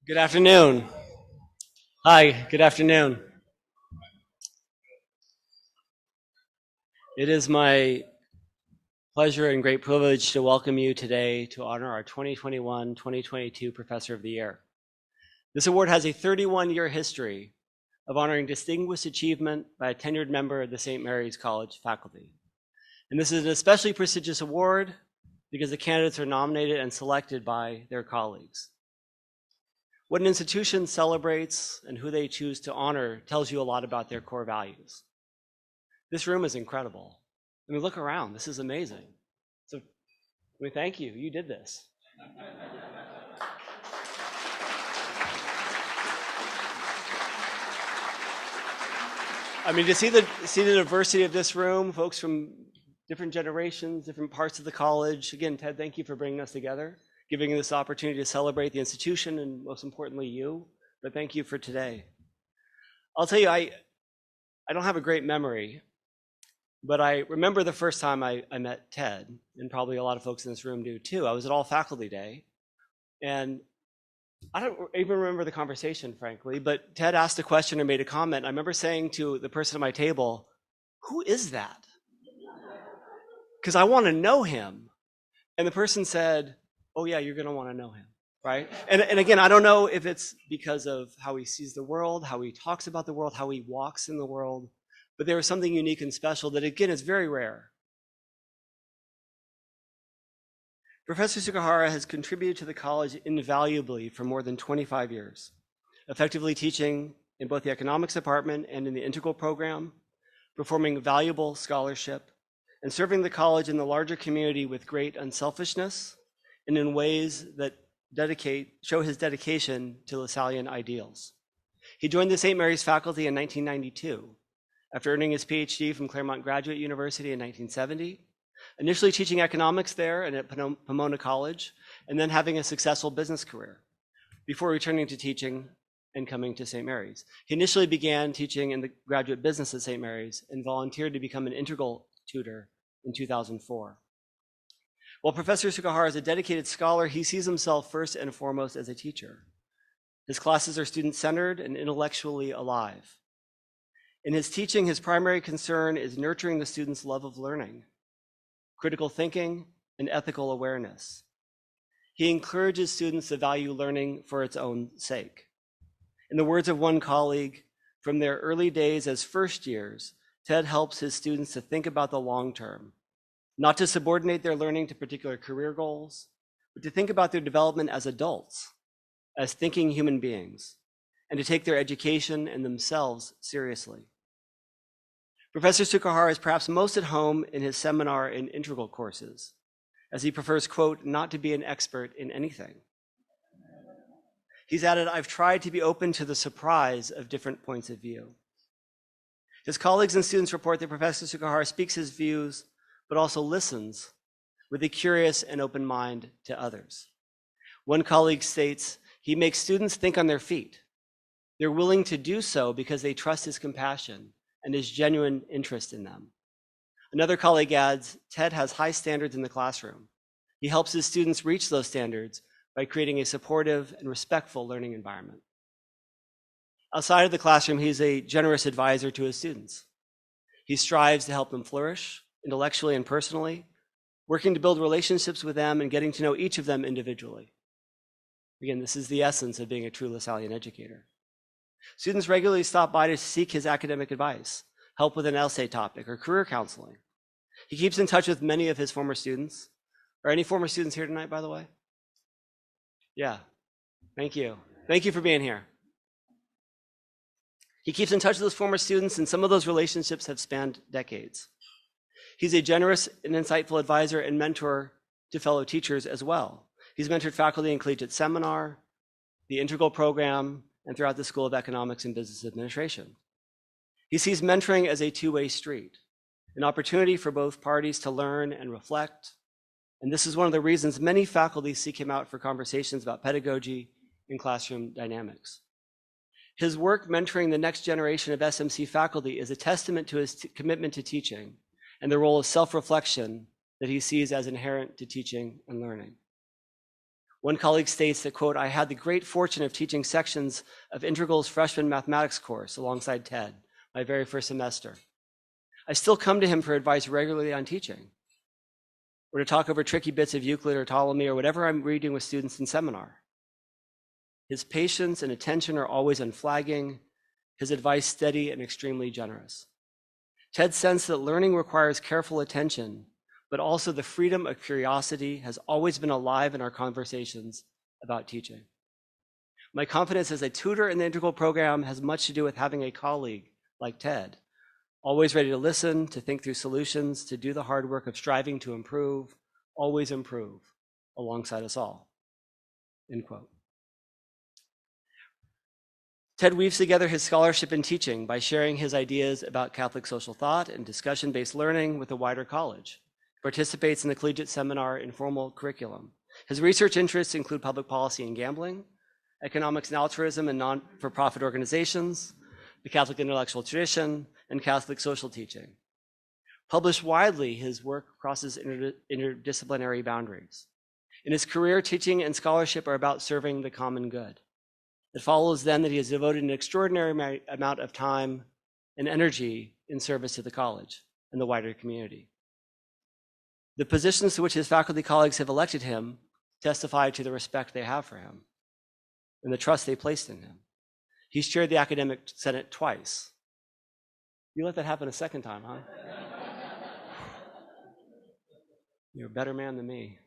Good afternoon. Hi, good afternoon. It is my pleasure and great privilege to welcome you today to honor our 2021-2022 Professor of the Year. This award has a 31-year history of honoring distinguished achievement by a tenured member of the St. Mary's College faculty. And this is an especially prestigious award because the candidates are nominated and selected by their colleagues. What an institution celebrates and who they choose to honor tells you a lot about their core values. This room is incredible. I mean, look around. This is amazing. So, thank you. You did this. I mean, to see the diversity of this room, folks from different generations, different parts of the college. Again, Ted, thank you for bringing us together, giving us this opportunity to celebrate the institution and most importantly you. But thank you for today. I'll tell you, I don't have a great memory, but I remember the first time I met Ted, and probably a lot of folks in this room do too. I was at All Faculty Day, and I don't even remember the conversation, frankly, but Ted asked a question or made a comment. I remember saying to the person at my table, "Who is that? Because I want to know him." And the person said, "Oh yeah, you're going to want to know him." Right? And again, I don't know if it's because of how he sees the world, how he talks about the world, how he walks in the world, but there was something unique and special that, again, is very rare. Professor Tsukahara has contributed to the college invaluably for more than 25 years, effectively teaching in both the economics department and in the integral program, performing valuable scholarship, and serving the college and the larger community with great unselfishness and in ways that show his dedication to Lasallian ideals. He joined the St. Mary's faculty in 1992, after earning his PhD from Claremont Graduate University in 1970, initially teaching economics there and at Pomona College, and then having a successful business career, before returning to teaching and coming to St. Mary's. He initially began teaching in the graduate business at St. Mary's and volunteered to become an integral tutor in 2004. While Professor Tsukahara is a dedicated scholar, he sees himself first and foremost as a teacher. His classes are student-centered and intellectually alive. In his teaching, his primary concern is nurturing the students' love of learning, critical thinking, and ethical awareness. He encourages students to value learning for its own sake. In the words of one colleague, from their early days as first years, Ted helps his students to think about the long term, not to subordinate their learning to particular career goals, but to think about their development as adults, as thinking human beings, and to take their education and themselves seriously. Professor Tsukahara is perhaps most at home in his seminar and integral courses, as he prefers, quote, not to be an expert in anything. He's added, "I've tried to be open to the surprise of different points of view." His colleagues and students report that Professor Tsukahara speaks his views, but also listens with a curious and open mind to others. One colleague states, he makes students think on their feet. They're willing to do so because they trust his compassion and his genuine interest in them. Another colleague adds, Ted has high standards in the classroom. He helps his students reach those standards by creating a supportive and respectful learning environment. Outside of the classroom, he's a generous advisor to his students. He strives to help them flourish intellectually and personally, working to build relationships with them and getting to know each of them individually. Again, this is the essence of being a true Lasallian educator. Students regularly stop by to seek his academic advice, help with an essay topic, or career counseling. He keeps in touch with many of his former students. Are any former students here tonight, by the way? Yeah, thank you. Thank you for being here. He keeps in touch with those former students, and some of those relationships have spanned decades. He's a generous and insightful advisor and mentor to fellow teachers as well. He's mentored faculty in collegiate seminar, the integral program, and throughout the School of Economics and Business Administration. He sees mentoring as a two-way street, an opportunity for both parties to learn and reflect. And this is one of the reasons many faculty seek him out for conversations about pedagogy and classroom dynamics. His work mentoring the next generation of SMC faculty is a testament to his commitment to teaching and the role of self-reflection that he sees as inherent to teaching and learning. One colleague states that, quote, "I had the great fortune of teaching sections of Integral's freshman mathematics course alongside Ted, my very first semester. I still come to him for advice regularly on teaching, or to talk over tricky bits of Euclid or Ptolemy or whatever I'm reading with students in seminar. His patience and attention are always unflagging, his advice steady and extremely generous. Ted sensed that learning requires careful attention, but also the freedom of curiosity has always been alive in our conversations about teaching. My confidence as a tutor in the Integral program has much to do with having a colleague like Ted, always ready to listen, to think through solutions, to do the hard work of striving to improve, always improve, alongside us all." End quote. Ted weaves together his scholarship and teaching by sharing his ideas about Catholic social thought and discussion-based learning with the wider college. He participates in the collegiate seminar informal curriculum. His research interests include public policy and gambling, economics and altruism and non-for-profit organizations, the Catholic intellectual tradition, and Catholic social teaching. Published widely, his work crosses interdisciplinary boundaries. In his career, teaching and scholarship are about serving the common good. It follows then that he has devoted an extraordinary amount of time and energy in service to the college and the wider community. The positions to which his faculty colleagues have elected him testify to the respect they have for him and the trust they placed in him. He's chaired the academic senate twice. You let that happen a second time, huh? You're a better man than me.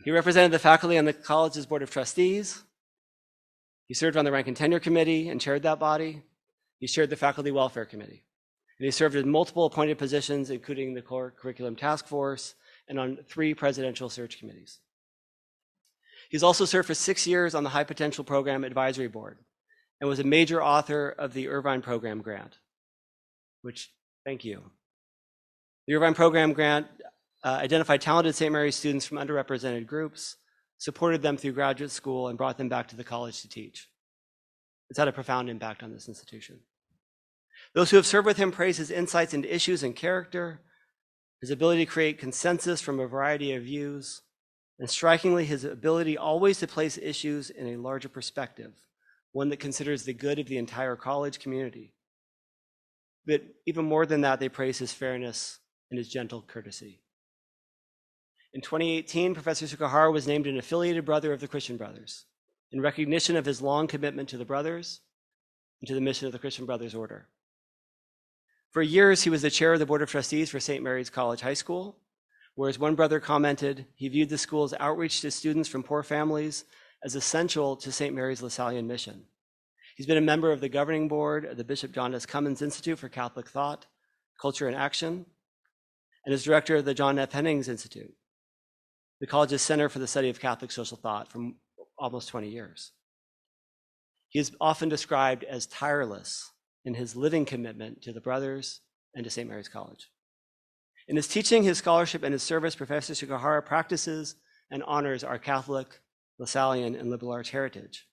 He represented the faculty on the college's board of trustees. He served on the rank and tenure committee and chaired that body. He chaired the faculty welfare committee. And he served in multiple appointed positions, including the core curriculum task force and on 3 presidential search committees. He's also served for 6 years on the High Potential Program Advisory Board and was a major author of the Irvine Program Grant, which, thank you. The Irvine Program Grant identified talented St. Mary's students from underrepresented groups, supported them through graduate school, and brought them back to the college to teach. It's had a profound impact on this institution. Those who have served with him praise his insights into issues and character, his ability to create consensus from a variety of views, and strikingly, his ability always to place issues in a larger perspective, one that considers the good of the entire college community. But even more than that, they praise his fairness and his gentle courtesy. In 2018, Professor Tsukahara was named an affiliated brother of the Christian Brothers in recognition of his long commitment to the brothers and to the mission of the Christian Brothers Order. For years, he was the chair of the Board of Trustees for St. Mary's College High School, where, as one brother commented, he viewed the school's outreach to students from poor families as essential to St. Mary's Lasallian mission. He's been a member of the governing board of the Bishop John S. Cummins Institute for Catholic Thought, Culture, and Action, and is director of the John F. Hennings Institute, the college's Center for the Study of Catholic Social Thought, for almost 20 years. He is often described as tireless in his living commitment to the brothers and to St. Mary's College. In his teaching, his scholarship, and his service, Professor Tsukahara practices and honors our Catholic, Lasallian, and liberal arts heritage.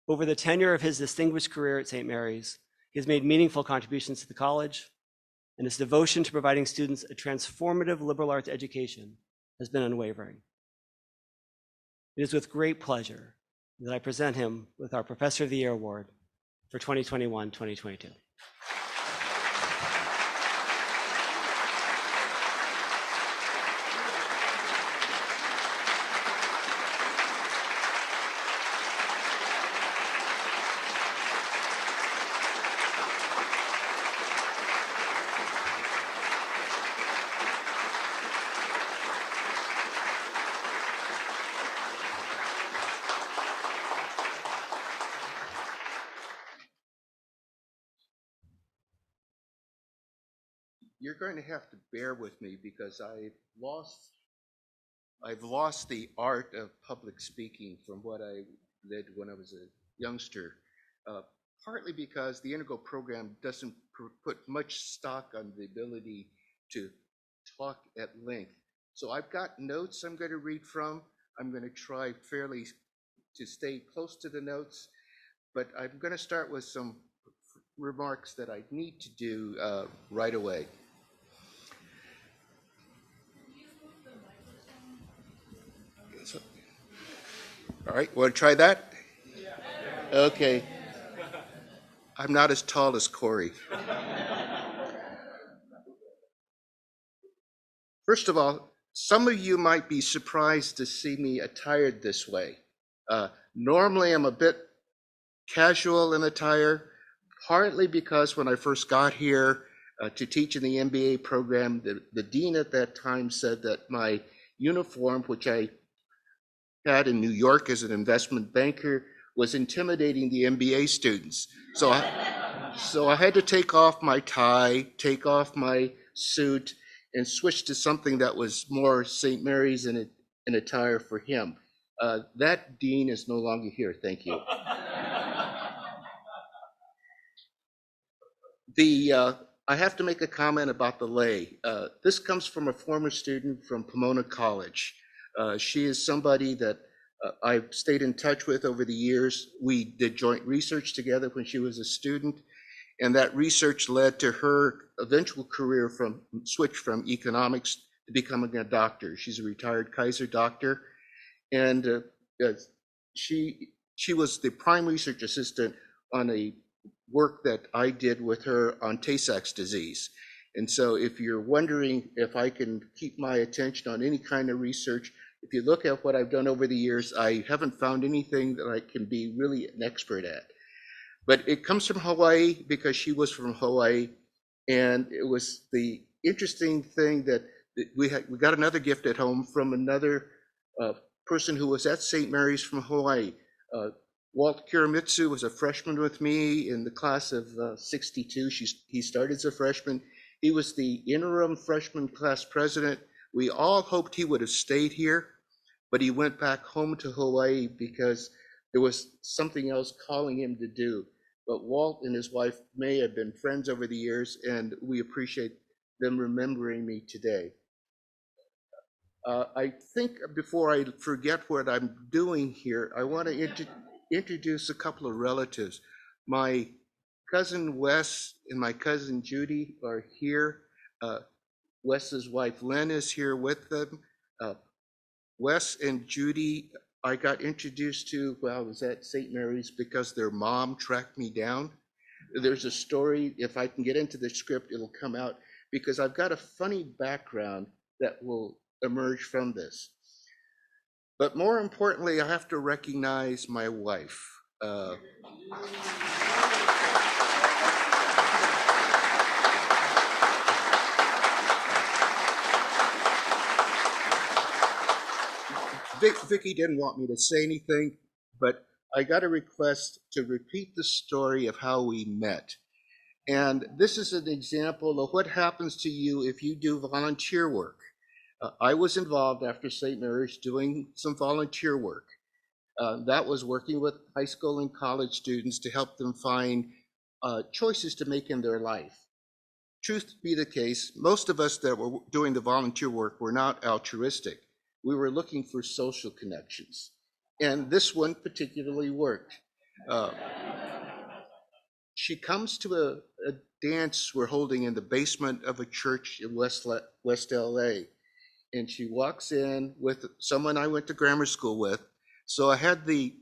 Over the tenure of his distinguished career at St. Mary's, he has made meaningful contributions to the college, and his devotion to providing students a transformative liberal arts education has been unwavering. It is with great pleasure that I present him with our Professor of the Year Award for 2021-2022. You're going to have to bear with me because I've lost the art of public speaking from what I did when I was a youngster, partly because the Integral program doesn't put much stock on the ability to talk at length. So I've got notes I'm going to read from. I'm going to try fairly to stay close to the notes, but I'm going to start with some remarks that I need to do right away. All right, want to try that? Okay. I'm not as tall as Corey. First of all, some of you might be surprised to see me attired this way. Normally, I'm a bit casual in attire, partly because when I first got here to teach in the MBA program, the dean at that time said that my uniform, which I had in New York as an investment banker, was intimidating the MBA students. So I had to take off my tie, take off my suit, and switch to something that was more St. Mary's in attire for him. That dean is no longer here. Thank you. I have to make a comment about the lay. This comes from a former student from Pomona College. She is somebody that I've stayed in touch with over the years. We did joint research together when she was a student, and that research led to her eventual career switch from economics to becoming a doctor. She's a retired Kaiser doctor, and she was the prime research assistant on a work that I did with her on Tay-Sachs disease. And so if you're wondering if I can keep my attention on any kind of research, if you look at what I've done over the years, I haven't found anything that I can be really an expert at. But it comes from Hawaii because she was from Hawaii. And it was the interesting thing that we got another gift at home from another person who was at St. Mary's from Hawaii. Walt Kiramitsu was a freshman with me in the class of 62. He started as a freshman. He was the interim freshman class president. We all hoped he would have stayed here, but he went back home to Hawaii because there was something else calling him to do. But Walt and his wife May have been friends over the years, and we appreciate them remembering me today. I think before I forget what I'm doing here, I want to introduce a couple of relatives. My cousin Wes and my cousin Judy are here. Wes's wife Lynn is here with them. Wes and Judy, I got introduced to while I was at St. Mary's because their mom tracked me down. There's a story, if I can get into the script, it'll come out, because I've got a funny background that will emerge from this. But more importantly, I have to recognize my wife. Vicky didn't want me to say anything, but I got a request to repeat the story of how we met. And this is an example of what happens to you if you do volunteer work. I was involved after St. Mary's doing some volunteer work. That was working with high school and college students to help them find choices to make in their life. Truth be the case, most of us that were doing the volunteer work were not altruistic. We were looking for social connections. And this one particularly worked. She comes to a dance we're holding in the basement of a church in West LA. And she walks in with someone I went to grammar school with. So I had the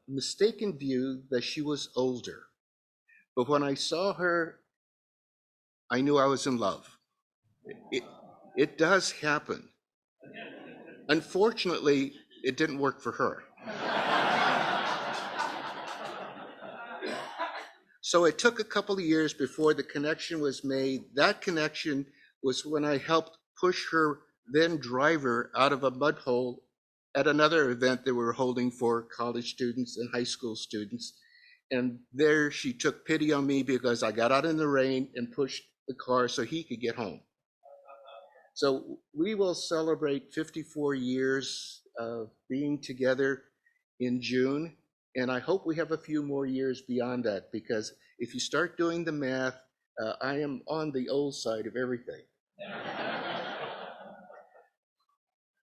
mistaken view that she was older. But when I saw her, I knew I was in love. It does happen. Unfortunately, it didn't work for her. So it took a couple of years before the connection was made. That connection was when I helped push her then driver out of a mud hole at another event that we were holding for college students and high school students. And there she took pity on me because I got out in the rain and pushed the car so he could get home. So we will celebrate 54 years of being together in June. And I hope we have a few more years beyond that, because if you start doing the math, I am on the old side of everything.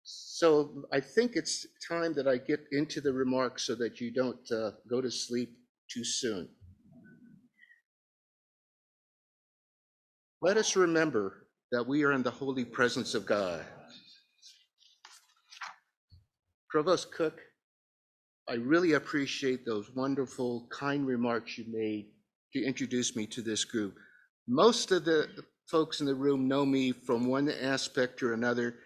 So I think it's time that I get into the remarks so that you don't go to sleep too soon. Let us remember that we are in the holy presence of God. Provost Cook, I really appreciate those wonderful, kind remarks you made to introduce me to this group. Most of the folks in the room know me from one aspect or another,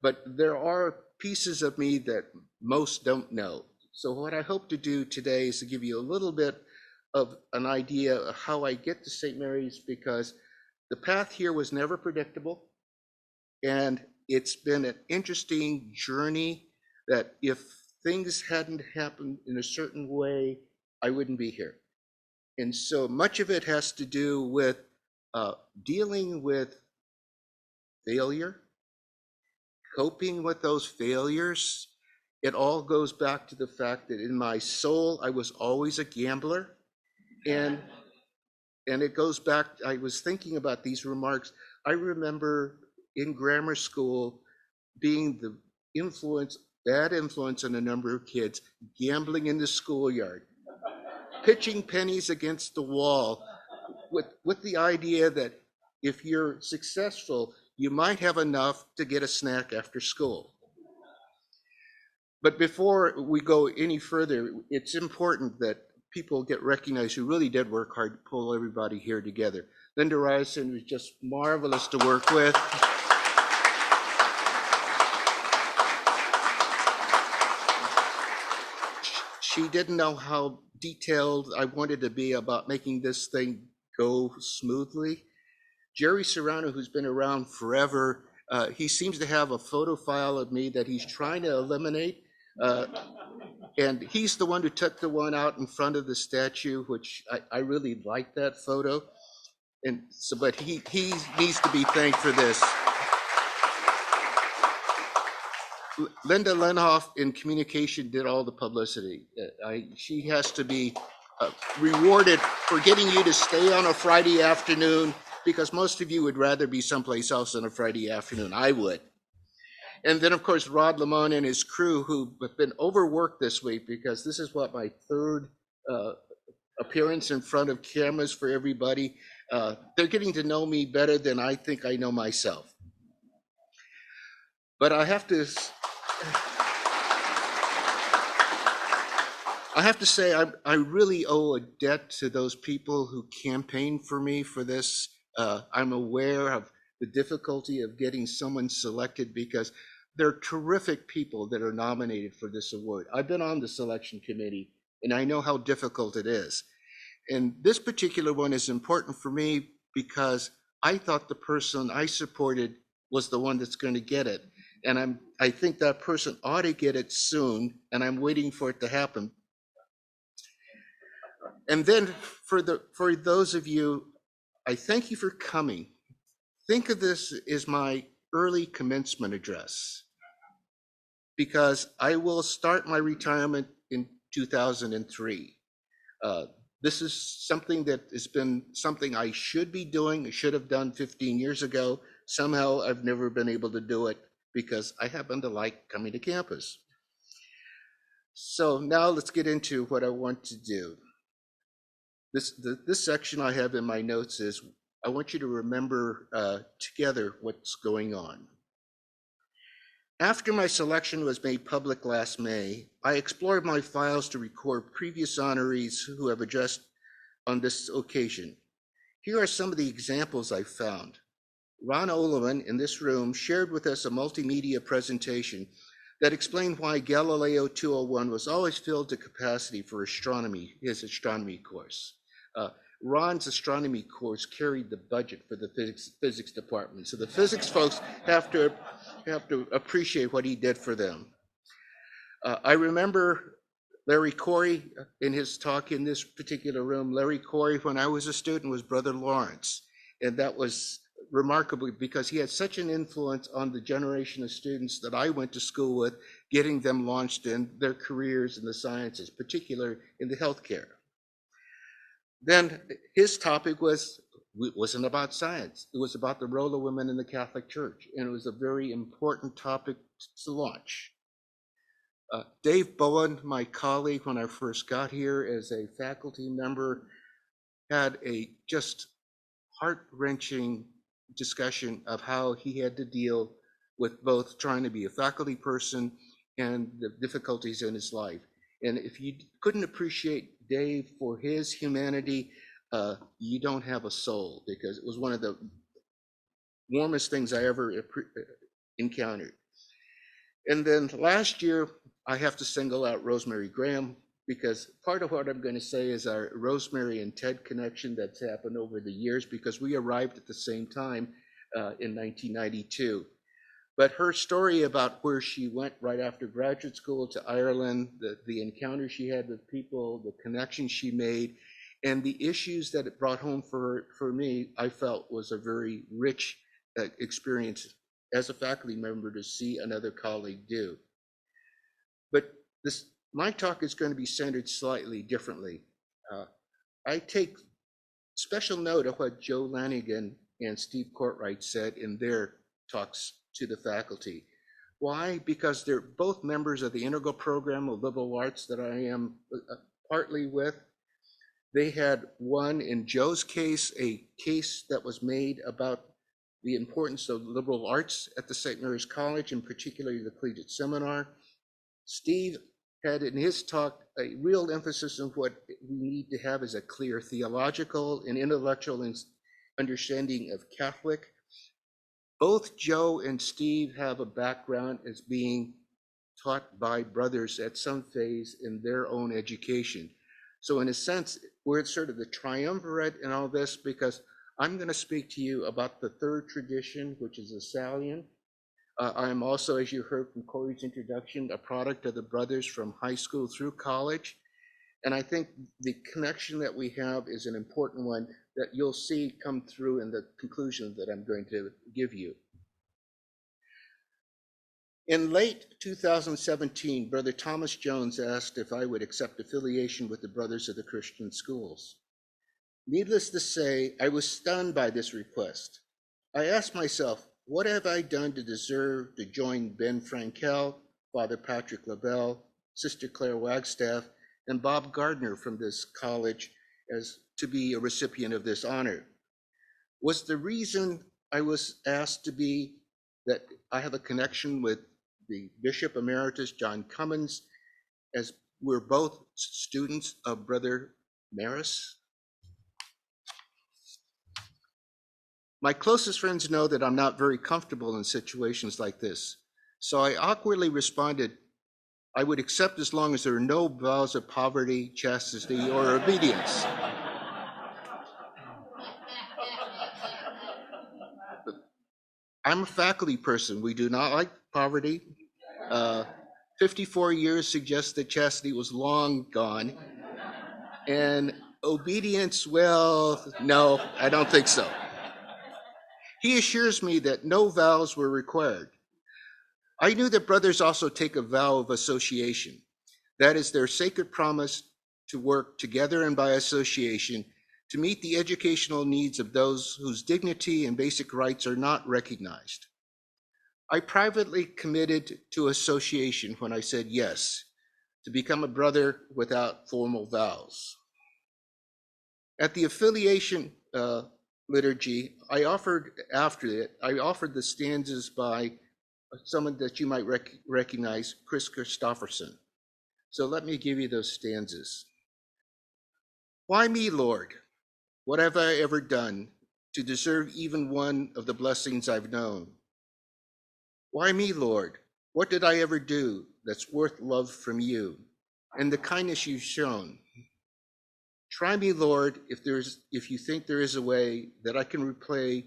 but there are pieces of me that most don't know. So what I hope to do today is to give you a little bit of an idea of how I get to St. Mary's, because the path here was never predictable. And it's been an interesting journey that if things hadn't happened in a certain way, I wouldn't be here. And so much of it has to do with dealing with failure, coping with those failures. It all goes back to the fact that in my soul, I was always a gambler. And it goes back, I was thinking about these remarks. I remember in grammar school being the bad influence on a number of kids, gambling in the schoolyard, pitching pennies against the wall with the idea that if you're successful, you might have enough to get a snack after school. But before we go any further, it's important that people get recognized who really did work hard to pull everybody here together. Linda Ryerson was just marvelous to work with. She didn't know how detailed I wanted to be about making this thing go smoothly. Jerry Serrano, who's been around forever, he seems to have a photo file of me that he's trying to eliminate. And he's the one who took the one out in front of the statue, which I really like that photo. And so, but he needs to be thanked for this. Linda Lenhoff in communication did all the publicity. She has to be rewarded for getting you to stay on a Friday afternoon, because most of you would rather be someplace else on a Friday afternoon. I would. And then, of course, Rod Lamont and his crew, who have been overworked this week, because this is what, my third appearance in front of cameras for everybody. They're getting to know me better than I think I know myself. But I have to say, I really owe a debt to those people who campaigned for me for this. I'm aware of the difficulty of getting someone selected, because they're terrific people that are nominated for this award. I've been on the selection committee, and I know how difficult it is. And this particular one is important for me because I thought the person I supported was the one that's going to get it. And I think that person ought to get it soon, and I'm waiting for it to happen. And then for those of you, I thank you for coming. Think of this as my early commencement address, because I will start my retirement in 2003. This is something that has been something I should be doing, I should have done 15 years ago. Somehow I've never been able to do it because I happen to like coming to campus. So now let's get into what I want to do. This section I have in my notes is, I want you to remember together what's going on. After my selection was made public last May, I explored my files to record previous honorees who have addressed on this occasion. Here are some of the examples I found. Ron Oleman in this room shared with us a multimedia presentation that explained why Galileo 201 was always filled to capacity for astronomy, his astronomy course. Ron's astronomy course carried the budget for the physics department. So the physics folks have to appreciate what he did for them. I remember Larry Corey in his talk in this particular room. Larry Corey, when I was a student, was Brother Lawrence. And that was remarkably because he had such an influence on the generation of students that I went to school with, getting them launched in their careers in the sciences, particularly in the healthcare. Then his topic wasn't about science. It was about the role of women in the Catholic Church. And it was a very important topic to launch. Dave Bowen, my colleague when I first got here as a faculty member, had a just heart-wrenching discussion of how he had to deal with both trying to be a faculty person and the difficulties in his life. And if you couldn't appreciate Dave for his humanity, you don't have a soul, because it was one of the warmest things I ever encountered. And then last year, I have to single out Rosemary Graham, because part of what I'm going to say is our Rosemary and Ted connection that's happened over the years, because we arrived at the same time in 1992. But her story about where she went right after graduate school to Ireland, the encounter she had with people, the connections she made, and the issues that it brought home for me, I felt was a very rich experience as a faculty member to see another colleague do. But my talk is going to be centered slightly differently. I take special note of what Joe Lanigan and Steve Courtwright said in their talks to the faculty. Why? Because they're both members of the integral program of liberal arts that I am partly with. They had one, in Joe's case, a case that was made about the importance of liberal arts at the St. Mary's College, and particularly the collegiate seminar. Steve had in his talk a real emphasis on what we need to have as a clear theological and intellectual understanding of Catholic. Both Joe and Steve have a background as being taught by brothers at some phase in their own education. So in a sense, we're sort of the triumvirate in all this, because I'm going to speak to you about the third tradition, which is the Salian. I'm also, as you heard from Corey's introduction, a product of the brothers from high school through college. And I think the connection that we have is an important one that you'll see come through in the conclusion that I'm going to give you. In late 2017, Brother Thomas Jones asked if I would accept affiliation with the Brothers of the Christian Schools. Needless to say, I was stunned by this request. I asked myself, what have I done to deserve to join Ben Frankel, Father Patrick LaBelle, Sister Claire Wagstaff, and Bob Gardner from this college as to be a recipient of this honor? Was the reason I was asked to be that I have a connection with the Bishop Emeritus John Cummins, as we're both students of Brother Maris? My closest friends know that I'm not very comfortable in situations like this, so I awkwardly responded, I would accept as long as there are no vows of poverty, chastity, or obedience. I'm a faculty person. We do not like poverty. 54 years suggests that chastity was long gone. And obedience, well, no, I don't think so. He assures me that no vows were required. I knew that brothers also take a vow of association. That is their sacred promise to work together and by association to meet the educational needs of those whose dignity and basic rights are not recognized. I privately committed to association when I said yes, to become a brother without formal vows. At the affiliation liturgy, I offered the stanzas by someone that you might recognize, Chris Christopherson. So let me give you those stanzas. Why me, Lord? What have I ever done to deserve even one of the blessings I've known? Why me, Lord? What did I ever do that's worth love from you and the kindness you've shown? Try me, Lord, if you think there is a way that I can repay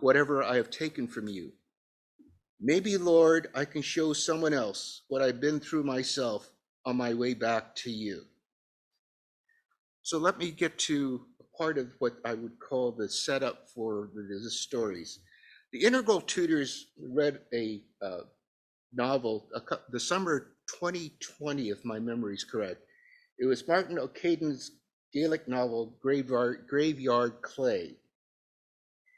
whatever I have taken from you. Maybe, Lord, I can show someone else what I've been through myself on my way back to you. So let me get to a part of what I would call the setup for the stories. The Integral Tutors read a novel, the summer 2020, if my memory is correct. It was Martin O'Caden's Gaelic novel, Graveyard Clay.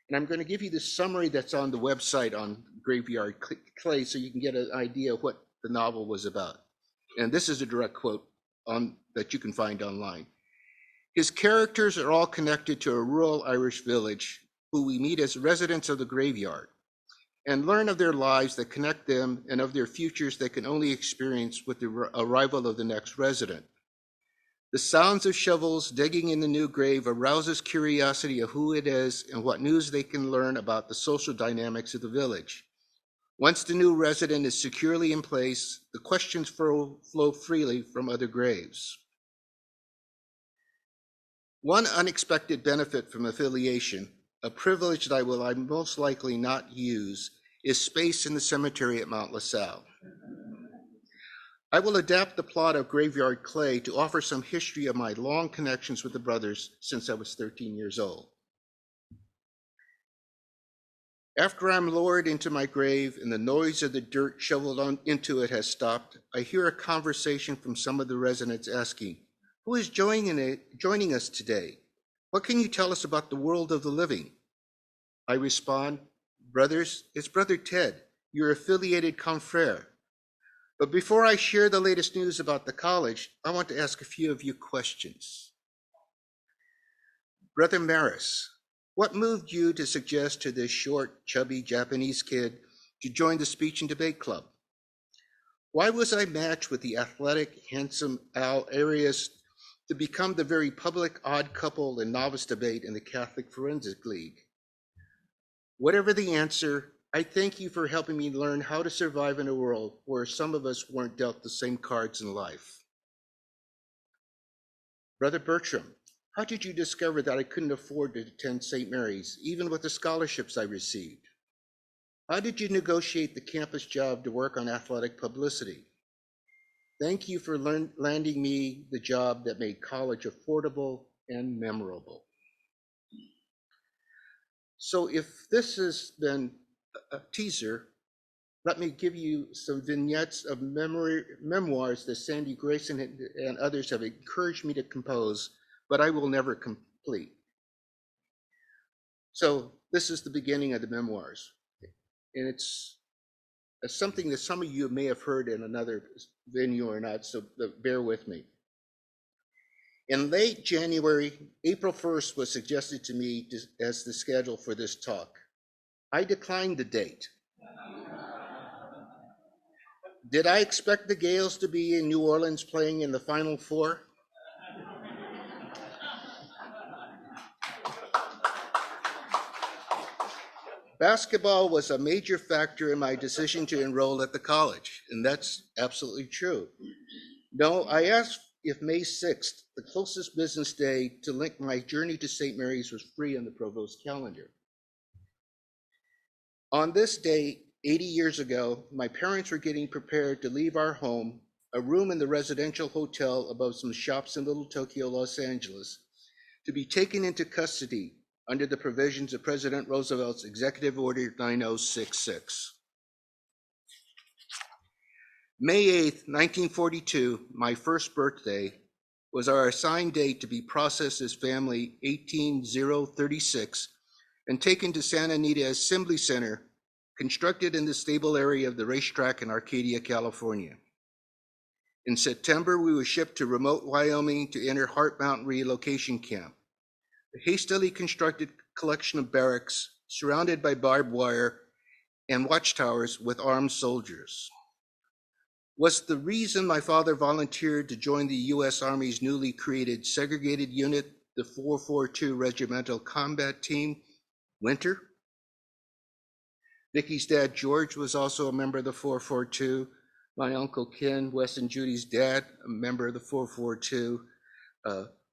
And I'm going to give you the summary that's on the website on Graveyard Clay so you can get an idea of what the novel was about. And this is a direct quote that you can find online. His characters are all connected to a rural Irish village who we meet as residents of the graveyard. and learn of their lives that connect them and of their futures they can only experience with the arrival of the next resident. The sounds of shovels digging in the new grave arouses curiosity of who it is and what news they can learn about the social dynamics of the village. Once the new resident is securely in place, the questions flow freely from other graves. One unexpected benefit from affiliation, a privilege that I will most likely not use, is space in the cemetery at Mount LaSalle. I will adapt the plot of Graveyard Clay to offer some history of my long connections with the brothers since I was 13 years old. After I'm lowered into my grave and the noise of the dirt shoveled into it has stopped, I hear a conversation from some of the residents asking, "Who is joining us today? What can you tell us about the world of the living?" I respond, "Brothers, it's Brother Ted, your affiliated confrere. But before I share the latest news about the college, I want to ask a few of you questions. Brother Maris, what moved you to suggest to this short, chubby Japanese kid to join the speech and debate club? Why was I matched with the athletic, handsome Al Arias to become the very public odd couple in novice debate in the Catholic Forensic League? Whatever the answer, I thank you for helping me learn how to survive in a world where some of us weren't dealt the same cards in life. Brother Bertram, how did you discover that I couldn't afford to attend St. Mary's, even with the scholarships I received? How did you negotiate the campus job to work on athletic publicity? Thank you for landing me the job that made college affordable and memorable. So if this has been a teaser, let me give you some vignettes of memoirs that Sandy Grayson and others have encouraged me to compose, but I will never complete. So this is the beginning of the memoirs. And it's something that some of you may have heard in another venue or not, so bear with me. In late January, April 1st was suggested to me as the schedule for this talk. I declined the date. Did I expect the Gales to be in New Orleans playing in the Final Four? Basketball was a major factor in my decision to enroll at the college, and that's absolutely true. No, I asked if May 6th, the closest business day to link my journey to St. Mary's, was free on the provost calendar. On this day, 80 years ago, my parents were getting prepared to leave our home, a room in the residential hotel above some shops in Little Tokyo, Los Angeles, to be taken into custody under the provisions of President Roosevelt's Executive Order 9066. May 8th, 1942, my first birthday, was our assigned date to be processed as family 18036 and taken to Santa Anita Assembly Center, constructed in the stable area of the racetrack in Arcadia, California. In September, we were shipped to remote Wyoming to enter Heart Mountain Relocation Camp, a hastily constructed collection of barracks surrounded by barbed wire and watchtowers with armed soldiers. Was the reason my father volunteered to join the U.S. Army's newly created segregated unit, the 442 Regimental Combat Team, winter? Vicky's dad, George, was also a member of the 442. My uncle Ken, Wes and Judy's dad, a member of the 442.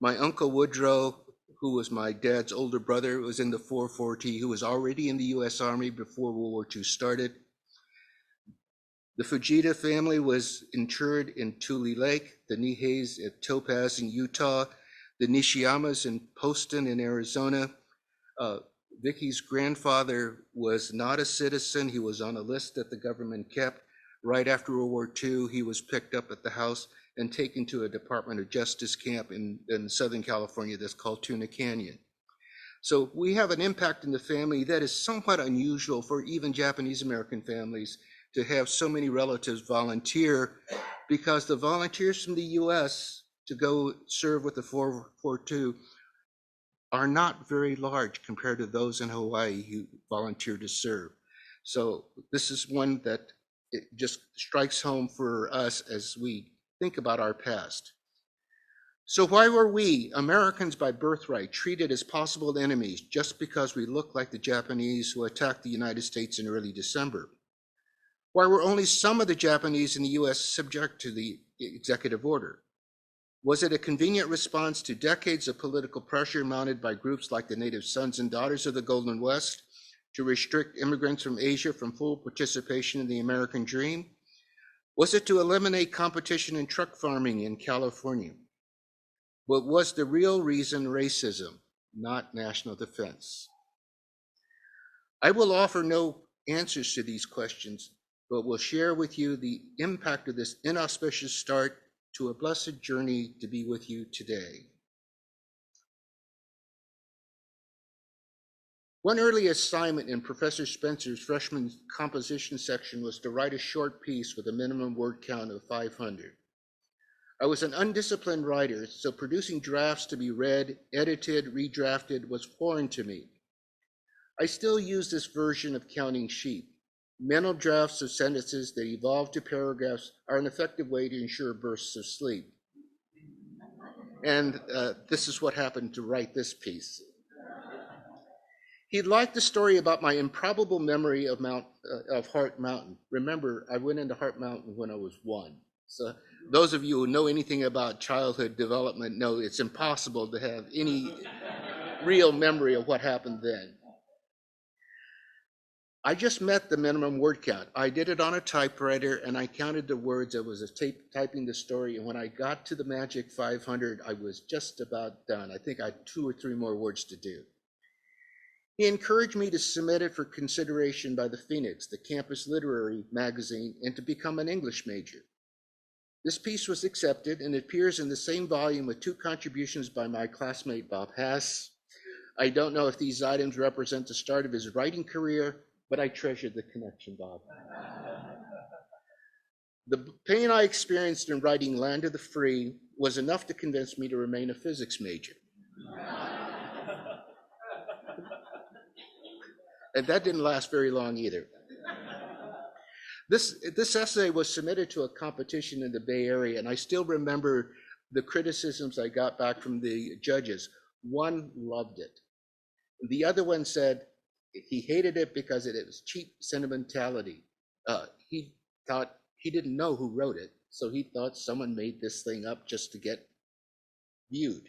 My uncle Woodrow, who was my dad's older brother, was in the 440, who was already in the U.S. Army before World War II started. The Fujita family was interred in Tule Lake, the Niheis at Topaz in Utah, the Nishiyamas in Poston in Arizona. Vicky's grandfather was not a citizen. He was on a list that the government kept. Right after World War II, he was picked up at the house and taken to a Department of Justice camp in Southern California that's called Tuna Canyon. So we have an impact in the family that is somewhat unusual for even Japanese American families to have so many relatives volunteer, because the volunteers from the US to go serve with the 442 are not very large compared to those in Hawaii who volunteer to serve. So this is one that it just strikes home for us as we think about our past. So why were we, Americans by birthright, treated as possible enemies just because we look like the Japanese who attacked the United States in early December? Why were only some of the Japanese in the US subject to the executive order? Was it a convenient response to decades of political pressure mounted by groups like the Native Sons and Daughters of the Golden West to restrict immigrants from Asia from full participation in the American dream? Was it to eliminate competition in truck farming in California? But was the real reason racism, not national defense? I will offer no answers to these questions, but will share with you the impact of this inauspicious start to a blessed journey to be with you today. One early assignment in Professor Spencer's freshman composition section was to write a short piece with a minimum word count of 500. I was an undisciplined writer, so producing drafts to be read, edited, redrafted was foreign to me. I still use this version of counting sheep. Mental drafts of sentences that evolve to paragraphs are an effective way to ensure bursts of sleep. And this is what happened to write this piece. He liked the story about my improbable memory of Heart Mountain. Remember, I went into Heart Mountain when I was 1. So those of you who know anything about childhood development know it's impossible to have any real memory of what happened then. I just met the minimum word count. I did it on a typewriter and I counted the words. I was typing the story, and when I got to the magic 500, I was just about done. I think I had 2 or 3 more words to do. He encouraged me to submit it for consideration by the Phoenix, the campus literary magazine, and to become an English major. This piece was accepted and appears in the same volume with 2 contributions by my classmate, Bob Hass. I don't know if these items represent the start of his writing career, but I treasure the connection, Bob. The pain I experienced in writing Land of the Free was enough to convince me to remain a physics major. And that didn't last very long either. This essay was submitted to a competition in the Bay Area, and I still remember the criticisms I got back from the judges. One loved it. The other one said he hated it because it was cheap sentimentality. He thought he didn't know who wrote it, so he thought someone made this thing up just to get viewed.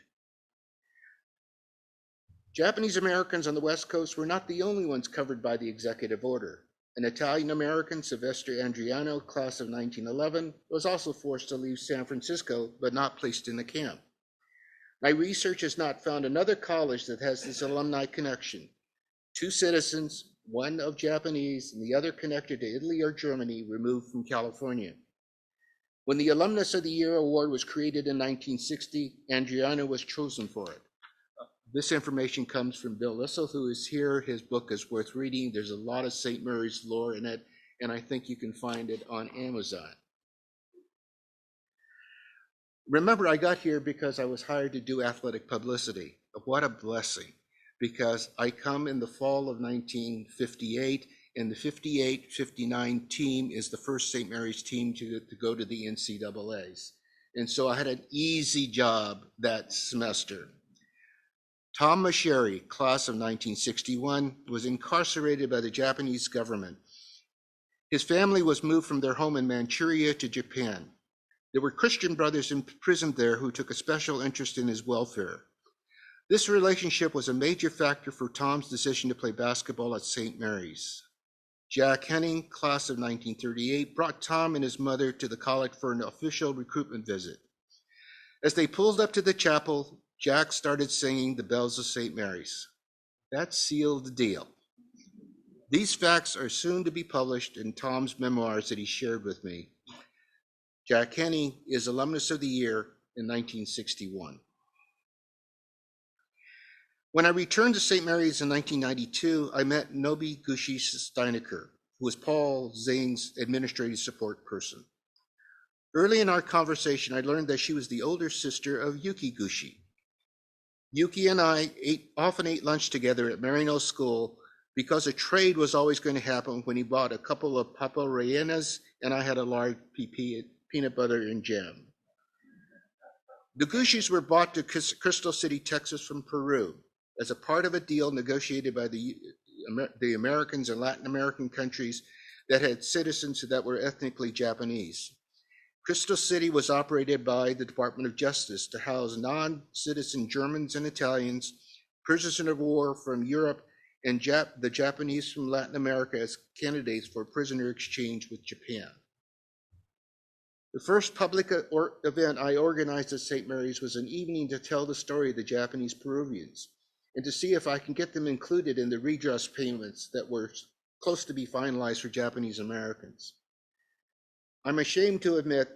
Japanese Americans on the West Coast were not the only ones covered by the executive order. An Italian American, Sylvester Andriano, class of 1911, was also forced to leave San Francisco, but not placed in a camp. My research has not found another college that has this alumni connection. 2 citizens, one of Japanese and the other connected to Italy or Germany, removed from California. When the Alumnus of the Year award was created in 1960, Andriano was chosen for it. This information comes from Bill Lissel, who is here. His book is worth reading. There's a lot of St. Mary's lore in it, and I think you can find it on Amazon. Remember, I got here because I was hired to do athletic publicity. What a blessing, because I come in the fall of 1958, and the 58-59 team is the first St. Mary's team to go to the NCAAs. And so I had an easy job that semester. Tom Masheri, class of 1961, was incarcerated by the Japanese government. His family was moved from their home in Manchuria to Japan. There were Christian brothers imprisoned there who took a special interest in his welfare. This relationship was a major factor for Tom's decision to play basketball at St. Mary's. Jack Henning, class of 1938, brought Tom and his mother to the college for an official recruitment visit. As they pulled up to the chapel, Jack started singing the Bells of St. Mary's. That sealed the deal. These facts are soon to be published in Tom's memoirs that he shared with me. Jack Henning is Alumnus of the Year in 1961. When I returned to St. Mary's in 1992, I met Nobi Gushi Steinecker, who was Paul Zane's administrative support person. Early in our conversation, I learned that she was the older sister of Yuki Gushi. Yuki and I often ate lunch together at Marino School because a trade was always going to happen when he bought a couple of papa rellenas and I had a large peanut butter and jam. The Gushis were bought to Crystal City, Texas from Peru as a part of a deal negotiated by the Americans and Latin American countries that had citizens that were ethnically Japanese. Crystal City was operated by the Department of Justice to house non-citizen Germans and Italians, prisoners of war from Europe, and the Japanese from Latin America as candidates for prisoner exchange with Japan. The first public event I organized at St. Mary's was an evening to tell the story of the Japanese Peruvians and to see if I can get them included in the redress payments that were close to be finalized for Japanese Americans. I'm ashamed to admit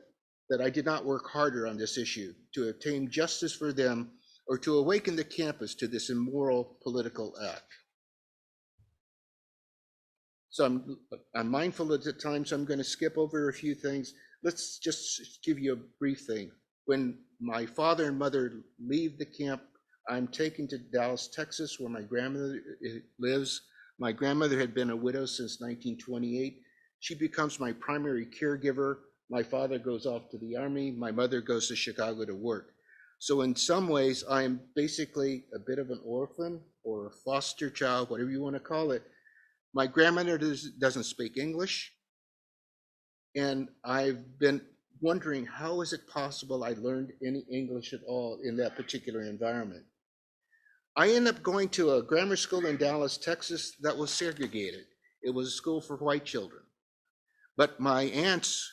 that I did not work harder on this issue to obtain justice for them or to awaken the campus to this immoral political act. So I'm mindful of the time, so I'm going to skip over a few things. Let's just give you a brief thing. When my father and mother leave the camp, I'm taken to Dallas, Texas, where my grandmother lives. My grandmother had been a widow since 1928. She becomes my primary caregiver. My father goes off to the Army. My mother goes to Chicago to work. So in some ways, I'm basically a bit of an orphan or a foster child, whatever you want to call it. My grandmother doesn't speak English. And I've been wondering, how is it possible I learned any English at all in that particular environment? I ended up going to a grammar school in Dallas, Texas that was segregated. It was a school for white children. But my aunts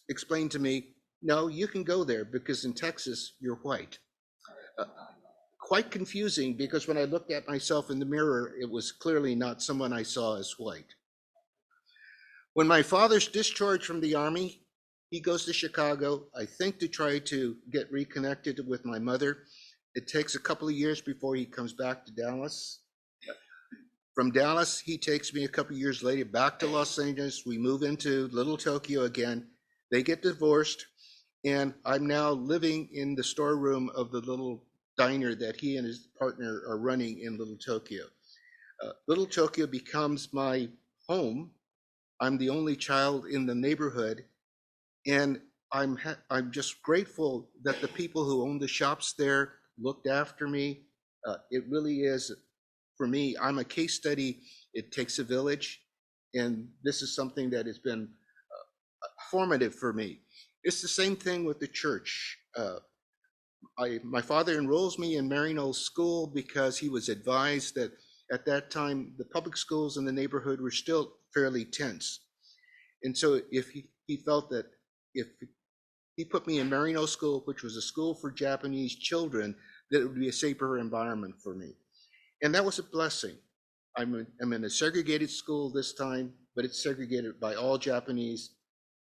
explained to me, no, you can go there because in Texas, you're white. Quite confusing because when I looked at myself in the mirror, it was clearly not someone I saw as white. When my father's discharged from the Army, he goes to Chicago, I think to try to get reconnected with my mother. It takes a couple of years before he comes back to Dallas. From Dallas, he takes me a couple of years later back to Los Angeles. We move into Little Tokyo again. They get divorced, and I'm now living in the storeroom of the little diner that he and his partner are running in Little Tokyo. Little Tokyo becomes my home. I'm the only child in the neighborhood, and I'm just grateful that the people who own the shops there looked after me. It really is, for me, I'm a case study. It takes a village, and this is something that has been formative for me. It's the same thing with the church. My father enrolls me in Maryknoll School because he was advised that at that time, the public schools in the neighborhood were still fairly tense. And so if he felt that if he put me in Maryknoll School, which was a school for Japanese children, that it would be a safer environment for me. And that was a blessing. I'm in a segregated school this time, but it's segregated by all Japanese.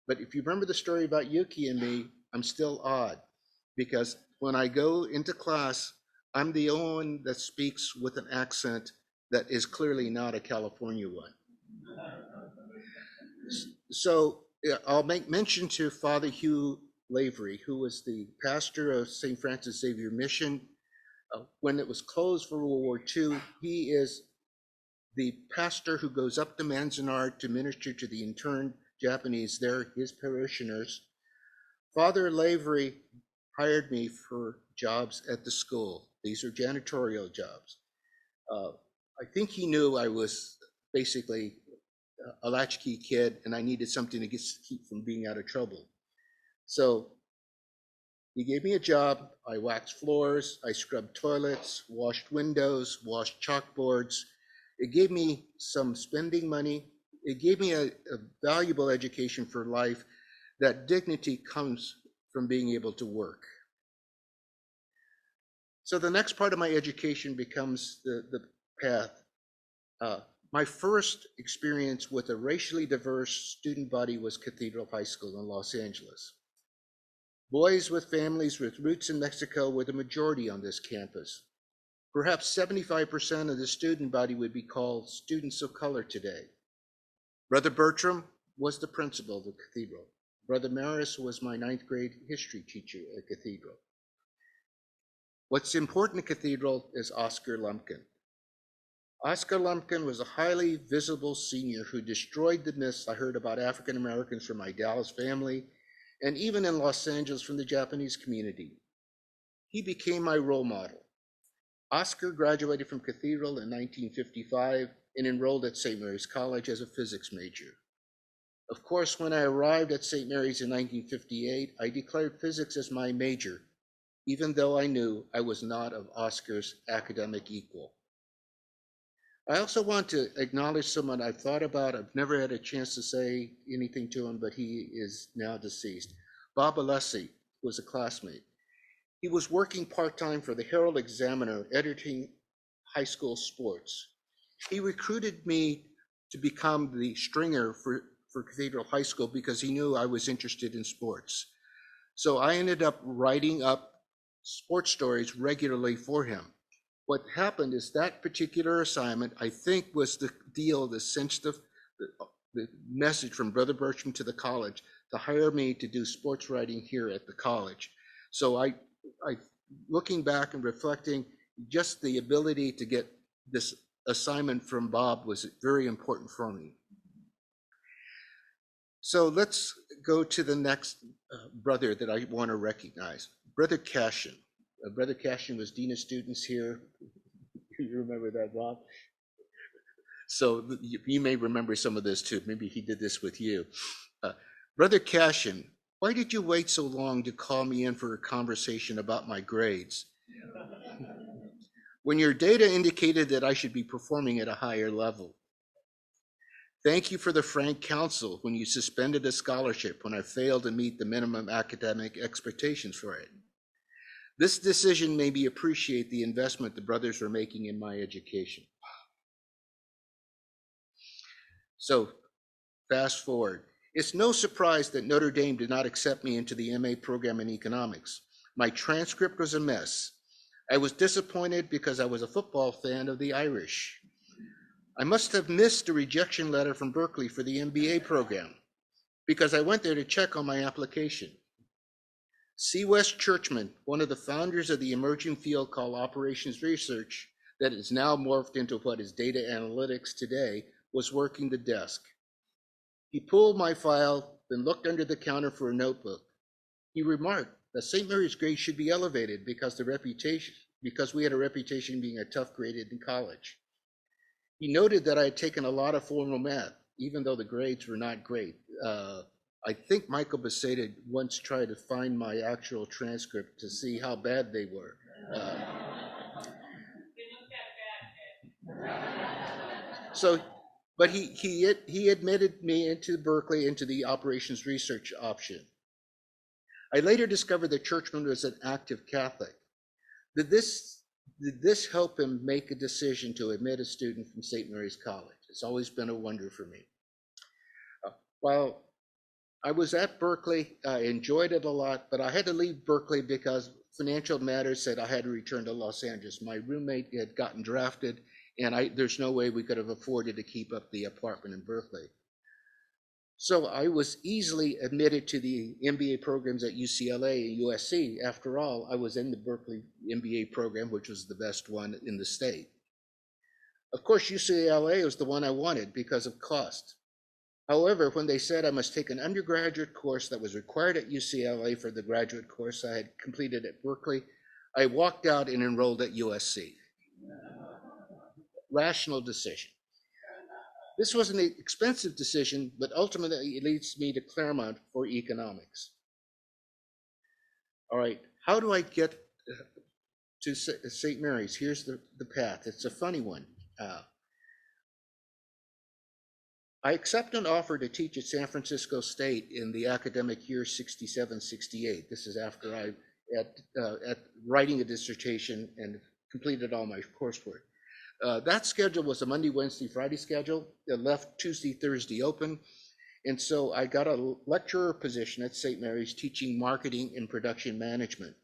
But if you remember the story about Yuki and me, I'm still odd because when I go into class, I'm the only one that speaks with an accent that is clearly not a California one. So I'll make mention to Father Hugh Lavery, who was the pastor of St. Francis Xavier Mission. When it was closed for World War II, he is the pastor who goes up to Manzanar to minister to the interned Japanese there, his parishioners. Father Lavery hired me for jobs at the school. These are janitorial jobs. I think he knew I was basically a latchkey kid and I needed something to keep from being out of trouble. So he gave me a job. I waxed floors, I scrubbed toilets, washed windows, washed chalkboards. It gave me some spending money. It gave me a valuable education for life. That dignity comes from being able to work. So the next part of my education becomes the path. My first experience with a racially diverse student body was Cathedral High School in Los Angeles. Boys with families with roots in Mexico were the majority on this campus. Perhaps 75% of the student body would be called students of color today. Brother Bertram was the principal of the Cathedral. Brother Maris was my 9th grade history teacher at Cathedral. What's important at Cathedral is Oscar Lumpkin. Oscar Lumpkin was a highly visible senior who destroyed the myths I heard about African Americans from my Dallas family, and even in Los Angeles from the Japanese community. He became my role model. Oscar graduated from Cathedral in 1955 and enrolled at St. Mary's College as a physics major. Of course, when I arrived at St. Mary's in 1958, I declared physics as my major, even though I knew I was not of Oscar's academic equal. I also want to acknowledge someone I've thought about. I've never had a chance to say anything to him, but he is now deceased. Bob Alessi was a classmate. He was working part-time for the Herald Examiner, editing high school sports. He recruited me to become the stringer for Cathedral High School because he knew I was interested in sports. So I ended up writing up sports stories regularly for him. What happened is that particular assignment, I think, was the deal that cinched the message from Brother Bertram to the college to hire me to do sports writing here at the college. So I looking back and reflecting, just the ability to get this assignment from Bob was very important for me. So let's go to the next brother that I want to recognize, Brother Cashin. Brother Cashin was Dean of Students here. You remember that, Rob? So you may remember some of this too. Maybe he did this with you. Brother Cashin, why did you wait so long to call me in for a conversation about my grades? When your data indicated that I should be performing at a higher level. Thank you for the frank counsel when you suspended a scholarship when I failed to meet the minimum academic expectations for it. This decision made me appreciate the investment the brothers were making in my education. So, fast forward. It's no surprise that Notre Dame did not accept me into the MA program in economics. My transcript was a mess. I was disappointed because I was a football fan of the Irish. I must have missed a rejection letter from Berkeley for the MBA program because I went there to check on my application. C. West Churchman, one of the founders of the emerging field called operations research that is now morphed into what is data analytics today, was working the desk. He pulled my file, then looked under the counter for a notebook. He remarked that St. Mary's grade should be elevated because we had a reputation being a tough grade in college. He noted that I had taken a lot of formal math, even though the grades were not great. I think Michael Beseda once tried to find my actual transcript to see how bad they were. But he admitted me into Berkeley, into the operations research option. I later discovered that Churchman was an active Catholic. Did this help him make a decision to admit a student from St. Mary's College? It's always been a wonder for me. While I was at Berkeley, I enjoyed it a lot, but I had to leave Berkeley because financial matters said I had to return to Los Angeles. My roommate had gotten drafted, and there's no way we could have afforded to keep up the apartment in Berkeley. So I was easily admitted to the MBA programs at UCLA and USC. After all, I was in the Berkeley MBA program, which was the best one in the state. Of course, UCLA was the one I wanted because of cost. However, when they said I must take an undergraduate course that was required at UCLA for the graduate course I had completed at Berkeley, I walked out and enrolled at USC. Rational decision. This was an expensive decision, but ultimately it leads me to Claremont for economics. All right, how do I get to St. Mary's? Here's the path. It's a funny one. I accept an offer to teach at San Francisco State in the academic year 67-68. This is after I, at writing a dissertation and completed all my coursework. That schedule was a Monday, Wednesday, Friday schedule. It left Tuesday, Thursday open. And so I got a lecturer position at St. Mary's teaching marketing and production management.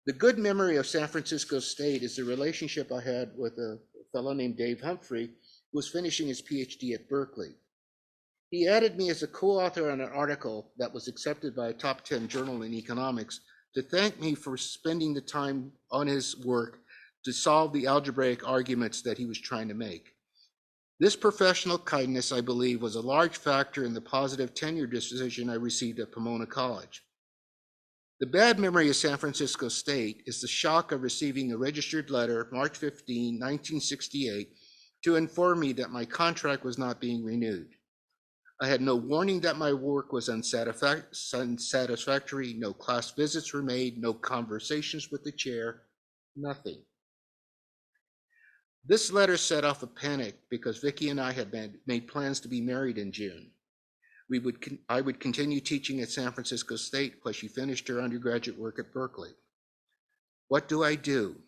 The good memory of San Francisco State is the relationship I had with a fellow named Dave Humphrey, who was finishing his PhD at Berkeley. He added me as a co-author on an article that was accepted by a top 10 journal in economics to thank me for spending the time on his work to solve the algebraic arguments that he was trying to make. This professional kindness, I believe, was a large factor in the positive tenure decision I received at Pomona College. The bad memory of San Francisco State is the shock of receiving a registered letter, March 15, 1968, to inform me that my contract was not being renewed. I had no warning that my work was unsatisfactory, no class visits were made, no conversations with the chair, nothing. This letter set off a panic because Vicki and I had made plans to be married in June. I would continue teaching at San Francisco State while she finished her undergraduate work at Berkeley. What do I do?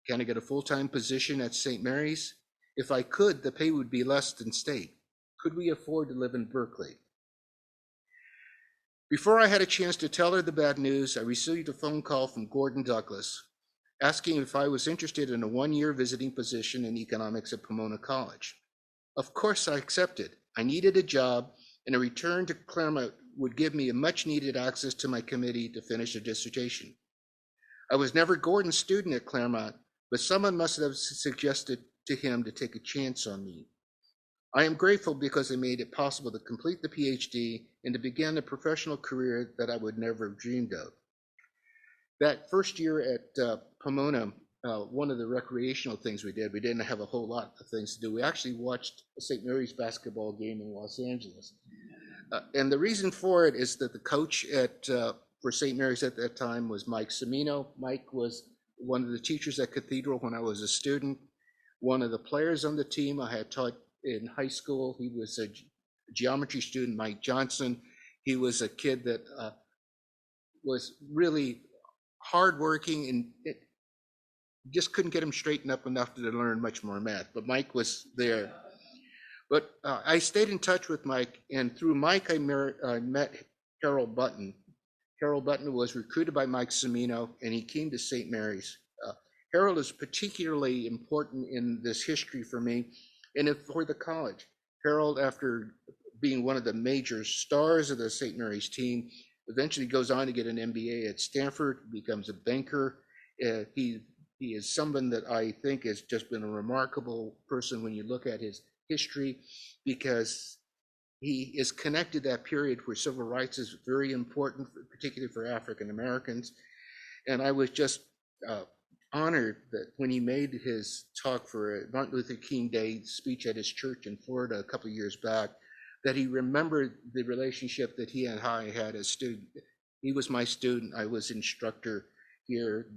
Can I get a full-time position at St. Mary's? If I could, the pay would be less than State. Could we afford to live in Berkeley? Before I had a chance to tell her the bad news, I received a phone call from Gordon Douglas asking if I was interested in a one-year visiting position in economics at Pomona College. Of course, I accepted. I needed a job, and a return to Claremont would give me a much-needed access to my committee to finish a dissertation. I was never Gordon's student at Claremont, but someone must have suggested to him to take a chance on me. I am grateful because they made it possible to complete the PhD and to begin a professional career that I would never have dreamed of. That first year at Pomona, one of the recreational things we didn't have a whole lot of things to do. We actually watched a St. Mary's basketball game in Los Angeles. And the reason for it is that the coach for St. Mary's at that time was Mike Cimino. Mike was one of the teachers at Cathedral when I was a student. One of the players on the team I had taught in high school, he was a geometry student, Mike Johnson. He was a kid that was really hardworking and just couldn't get him straightened up enough to learn much more math, but Mike was there. But I stayed in touch with Mike, and through Mike, I met Harold Button. Harold Button was recruited by Mike Cimino, and he came to St. Mary's. Harold is particularly important in this history for me and for the college. Harold, after being one of the major stars of the St. Mary's team, eventually goes on to get an MBA at Stanford, becomes a banker. He is someone that I think has just been a remarkable person when you look at his history, because he is connected to that period where civil rights is very important, particularly for African Americans. And I was just honored that when he made his talk for a Martin Luther King Day speech at his church in Florida a couple of years back, that he remembered the relationship that he and I had as students. He was my student. I was instructor here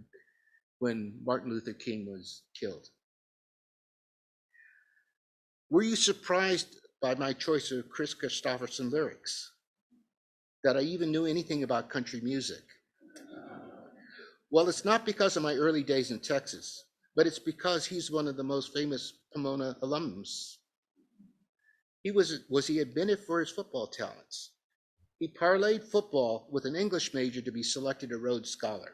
when Martin Luther King was killed. Were you surprised by my choice of Chris Christopherson lyrics? That I even knew anything about country music? Well, it's not because of my early days in Texas, but it's because he's one of the most famous Pomona alums. He admitted for his football talents. He parlayed football with an English major to be selected a Rhodes Scholar.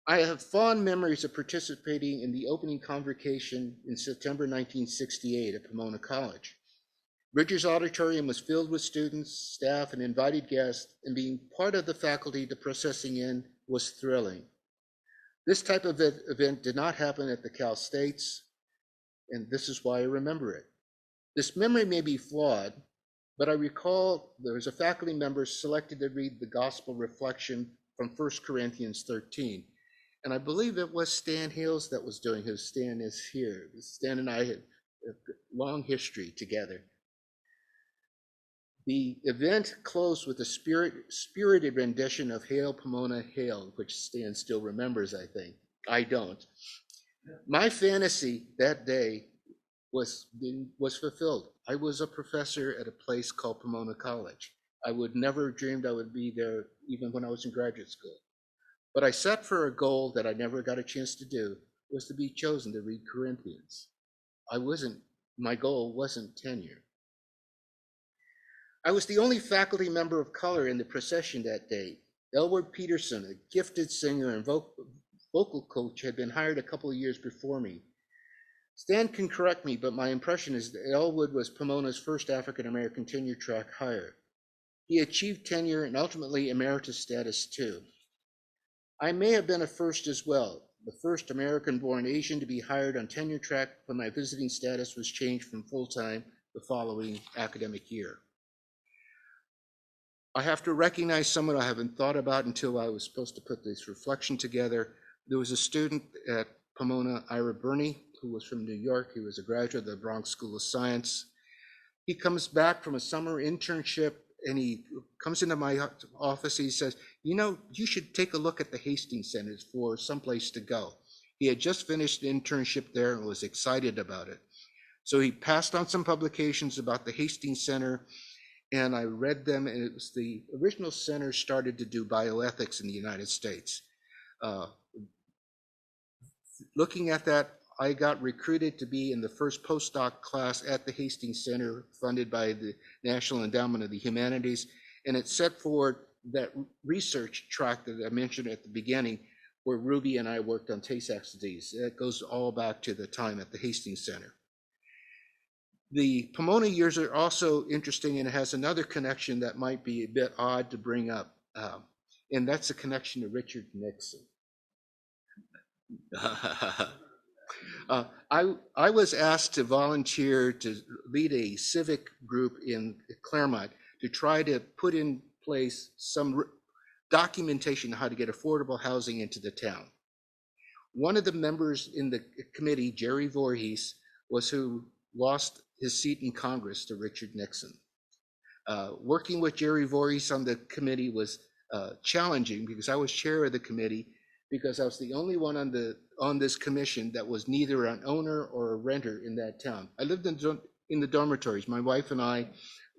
I have fond memories of participating in the opening convocation in September 1968 at Pomona College. Bridges Auditorium was filled with students, staff, and invited guests, and being part of the faculty to processing in was thrilling. This type of event did not happen at the Cal States, and this is why I remember it. This memory may be flawed, but I recall there was a faculty member selected to read the gospel reflection from 1 Corinthians 13. And I believe it was Stan Hales that was doing his. Stan is here. Stan and I had a long history together. The event closed with a spirited rendition of Hail Pomona Hail, which Stan still remembers, I think. I don't. My fantasy that day was fulfilled. I was a professor at a place called Pomona College. I would never have dreamed I would be there even when I was in graduate school. But I set for a goal that I never got a chance to do, was to be chosen to read Corinthians. My goal wasn't tenure. I was the only faculty member of color in the procession that day. Elward Peterson, a gifted singer and vocal coach, had been hired a couple of years before me. Stan can correct me, but my impression is that Elwood was Pomona's first African-American tenure track hire. He achieved tenure and ultimately emeritus status too. I may have been a first as well. The first American-born Asian to be hired on tenure track when my visiting status was changed from full-time the following academic year. I have to recognize someone I haven't thought about until I was supposed to put this reflection together. There was a student at Pomona, Ira Burney, who was from New York. He was a graduate of the Bronx School of Science. He comes back from a summer internship and he comes into my office. He says, you know, you should take a look at the Hastings Centers for someplace to go. He had just finished an internship there and was excited about it. So he passed on some publications about the Hastings Center, and I read them, and it was the original center started to do bioethics in the United States. Looking at that, I got recruited to be in the first postdoc class at the Hastings Center, funded by the National Endowment of the Humanities, and it set forward that research track that I mentioned at the beginning, where Ruby and I worked on Tay-Sachs disease. That goes all back to the time at the Hastings Center. The Pomona years are also interesting, and it has another connection that might be a bit odd to bring up, and that's a connection to Richard Nixon. I was asked to volunteer to lead a civic group in Claremont to try to put in place some documentation on how to get affordable housing into the town. One of the members in the committee, Jerry Voorhees, was who lost his seat in Congress to Richard Nixon. Working with Jerry Voorhees on the committee was challenging because I was chair of the committee, because I was the only one on this commission that was neither an owner or a renter in that town. I lived in the dormitories. My wife and I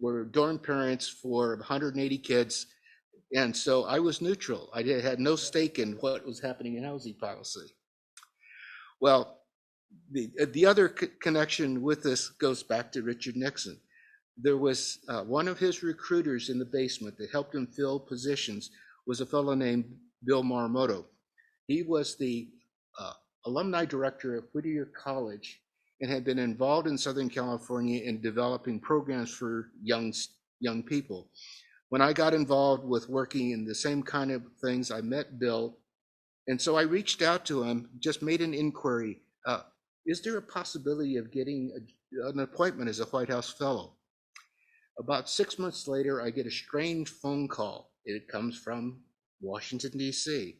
were dorm parents for 180 kids, and so I was neutral. I had no stake in what was happening in housing policy. Well, the other connection with this goes back to Richard Nixon. There was one of his recruiters in the basement that helped him fill positions was a fellow named Bill Marmoto. He was the alumni director of Whittier College and had been involved in Southern California in developing programs for young people. When I got involved with working in the same kind of things, I met Bill. And so I reached out to him, just made an inquiry. Is there a possibility of getting an appointment as a White House fellow? About 6 months later, I get a strange phone call. It comes from Washington, D.C.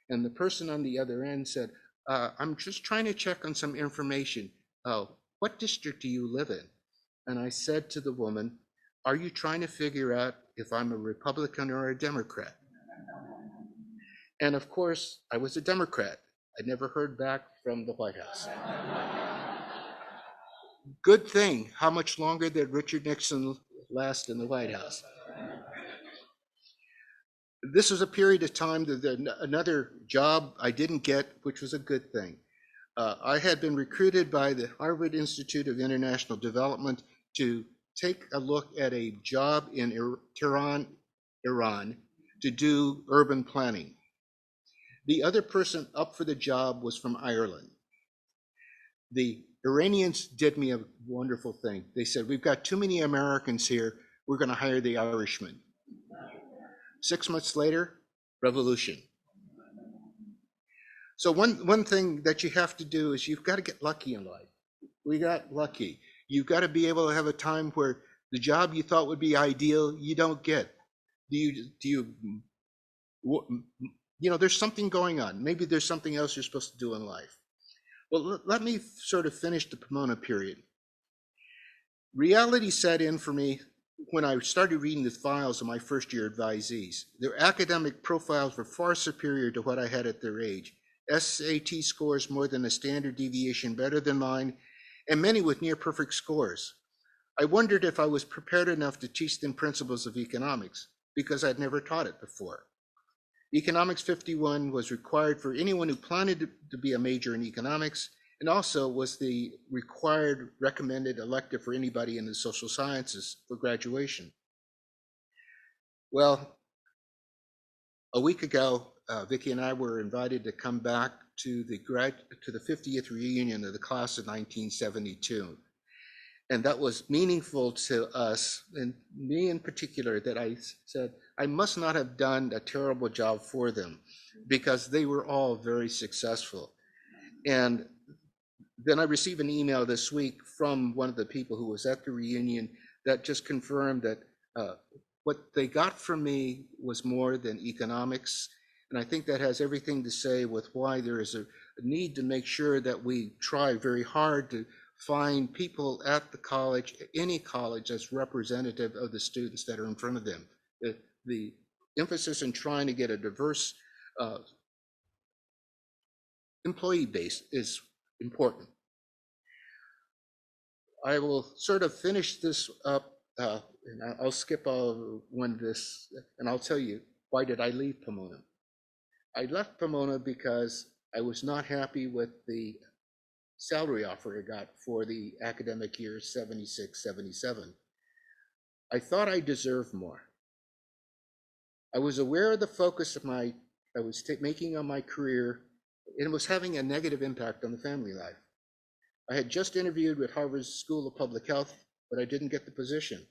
And the person on the other end said, I'm just trying to check on some information. What district do you live in? And I said to the woman, are you trying to figure out if I'm a Republican or a Democrat? And of course, I was a Democrat. I never heard back from the White House. Good thing. How much longer did Richard Nixon last in the White House? This was a period of time that another job I didn't get, which was a good thing. I had been recruited by the Harvard Institute of International Development to take a look at a job in Tehran, Iran, to do urban planning. The other person up for the job was from Ireland. The Iranians did me a wonderful thing. They said, we've got too many Americans here, we're going to hire the Irishman. 6 months later, revolution. So one thing that you have to do is you've got to get lucky in life. We got lucky. You've got to be able to have a time where the job you thought would be ideal, you don't get. There's something going on. Maybe there's something else you're supposed to do in life. Well, let me sort of finish the Pomona period. Reality set in for me when I started reading the files of my first year advisees. Their academic profiles were far superior to what I had at their age. SAT scores more than a standard deviation better than mine, and many with near perfect scores. I wondered if I was prepared enough to teach them principles of economics, because I'd never taught it before. Economics 51 was required for anyone who planned to be a major in economics, and also was the required recommended elective for anybody in the social sciences for graduation. Well, a week ago, Vicki and I were invited to come back to the 50th reunion of the class of 1972. And that was meaningful to us, and me in particular, that I said, I must not have done a terrible job for them because they were all very successful. And then I received an email this week from one of the people who was at the reunion that just confirmed that what they got from me was more than economics. And I think that has everything to say with why there is a need to make sure that we try very hard to find people at the college, any college, that's representative of the students that are in front of them. The emphasis in trying to get a diverse employee base is important. I will sort of finish this up, and I'll skip one of this, and I'll tell you, why did I leave Pomona? I left Pomona because I was not happy with the salary offer I got for the academic year 76, 77. I thought I deserved more. I was aware of the focus I was making on my career, and it was having a negative impact on the family life. I had just interviewed with Harvard's School of Public Health, but I didn't get the position.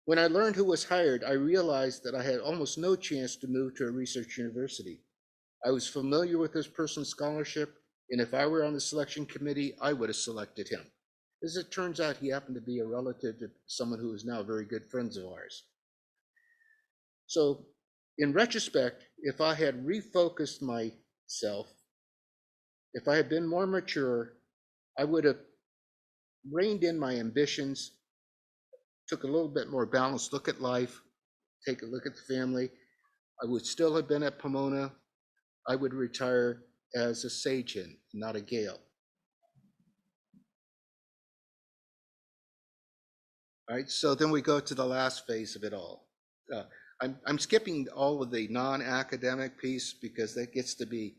When I learned who was hired, I realized that I had almost no chance to move to a research university. I was familiar with this person's scholarship, and if I were on the selection committee, I would have selected him. As it turns out, he happened to be a relative to someone who is now very good friends of ours. So in retrospect, if I had refocused myself, if I had been more mature, I would have reined in my ambitions, took a little bit more balanced look at life, take a look at the family. I would still have been at Pomona. I would retire as a Sagen, not a Gale. All right, so then we go to the last phase of it all. I'm skipping all of the non-academic piece because that gets to be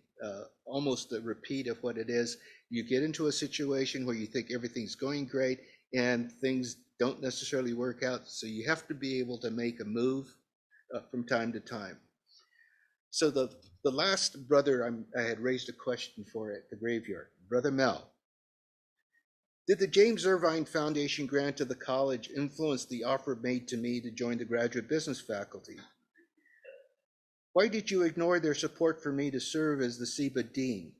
almost a repeat of what it is. You get into a situation where you think everything's going great and things don't necessarily work out. So you have to be able to make a move from time to time. So the last brother I had raised a question for at the graveyard, Brother Mel. Did the James Irvine Foundation grant to the college influence the offer made to me to join the graduate business faculty? Why did you ignore their support for me to serve as the SEBA dean?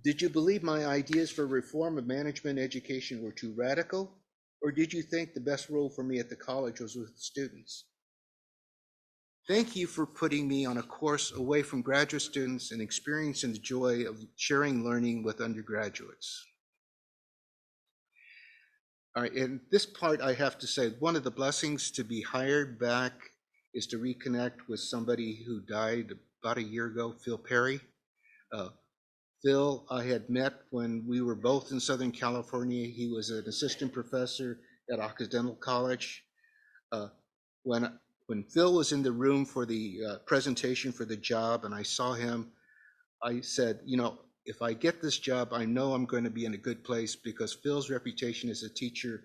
Did you believe my ideas for reform of management education were too radical? Or did you think the best role for me at the college was with the students? Thank you for putting me on a course away from graduate students and experiencing the joy of sharing learning with undergraduates. All right, in this part, I have to say, one of the blessings to be hired back is to reconnect with somebody who died about a year ago, Phil Perry. Phil, I had met when we were both in Southern California. He was an assistant professor at Occidental College. When Phil was in the room for the presentation for the job and I saw him, I said, you know, if I get this job, I know I'm going to be in a good place because Phil's reputation as a teacher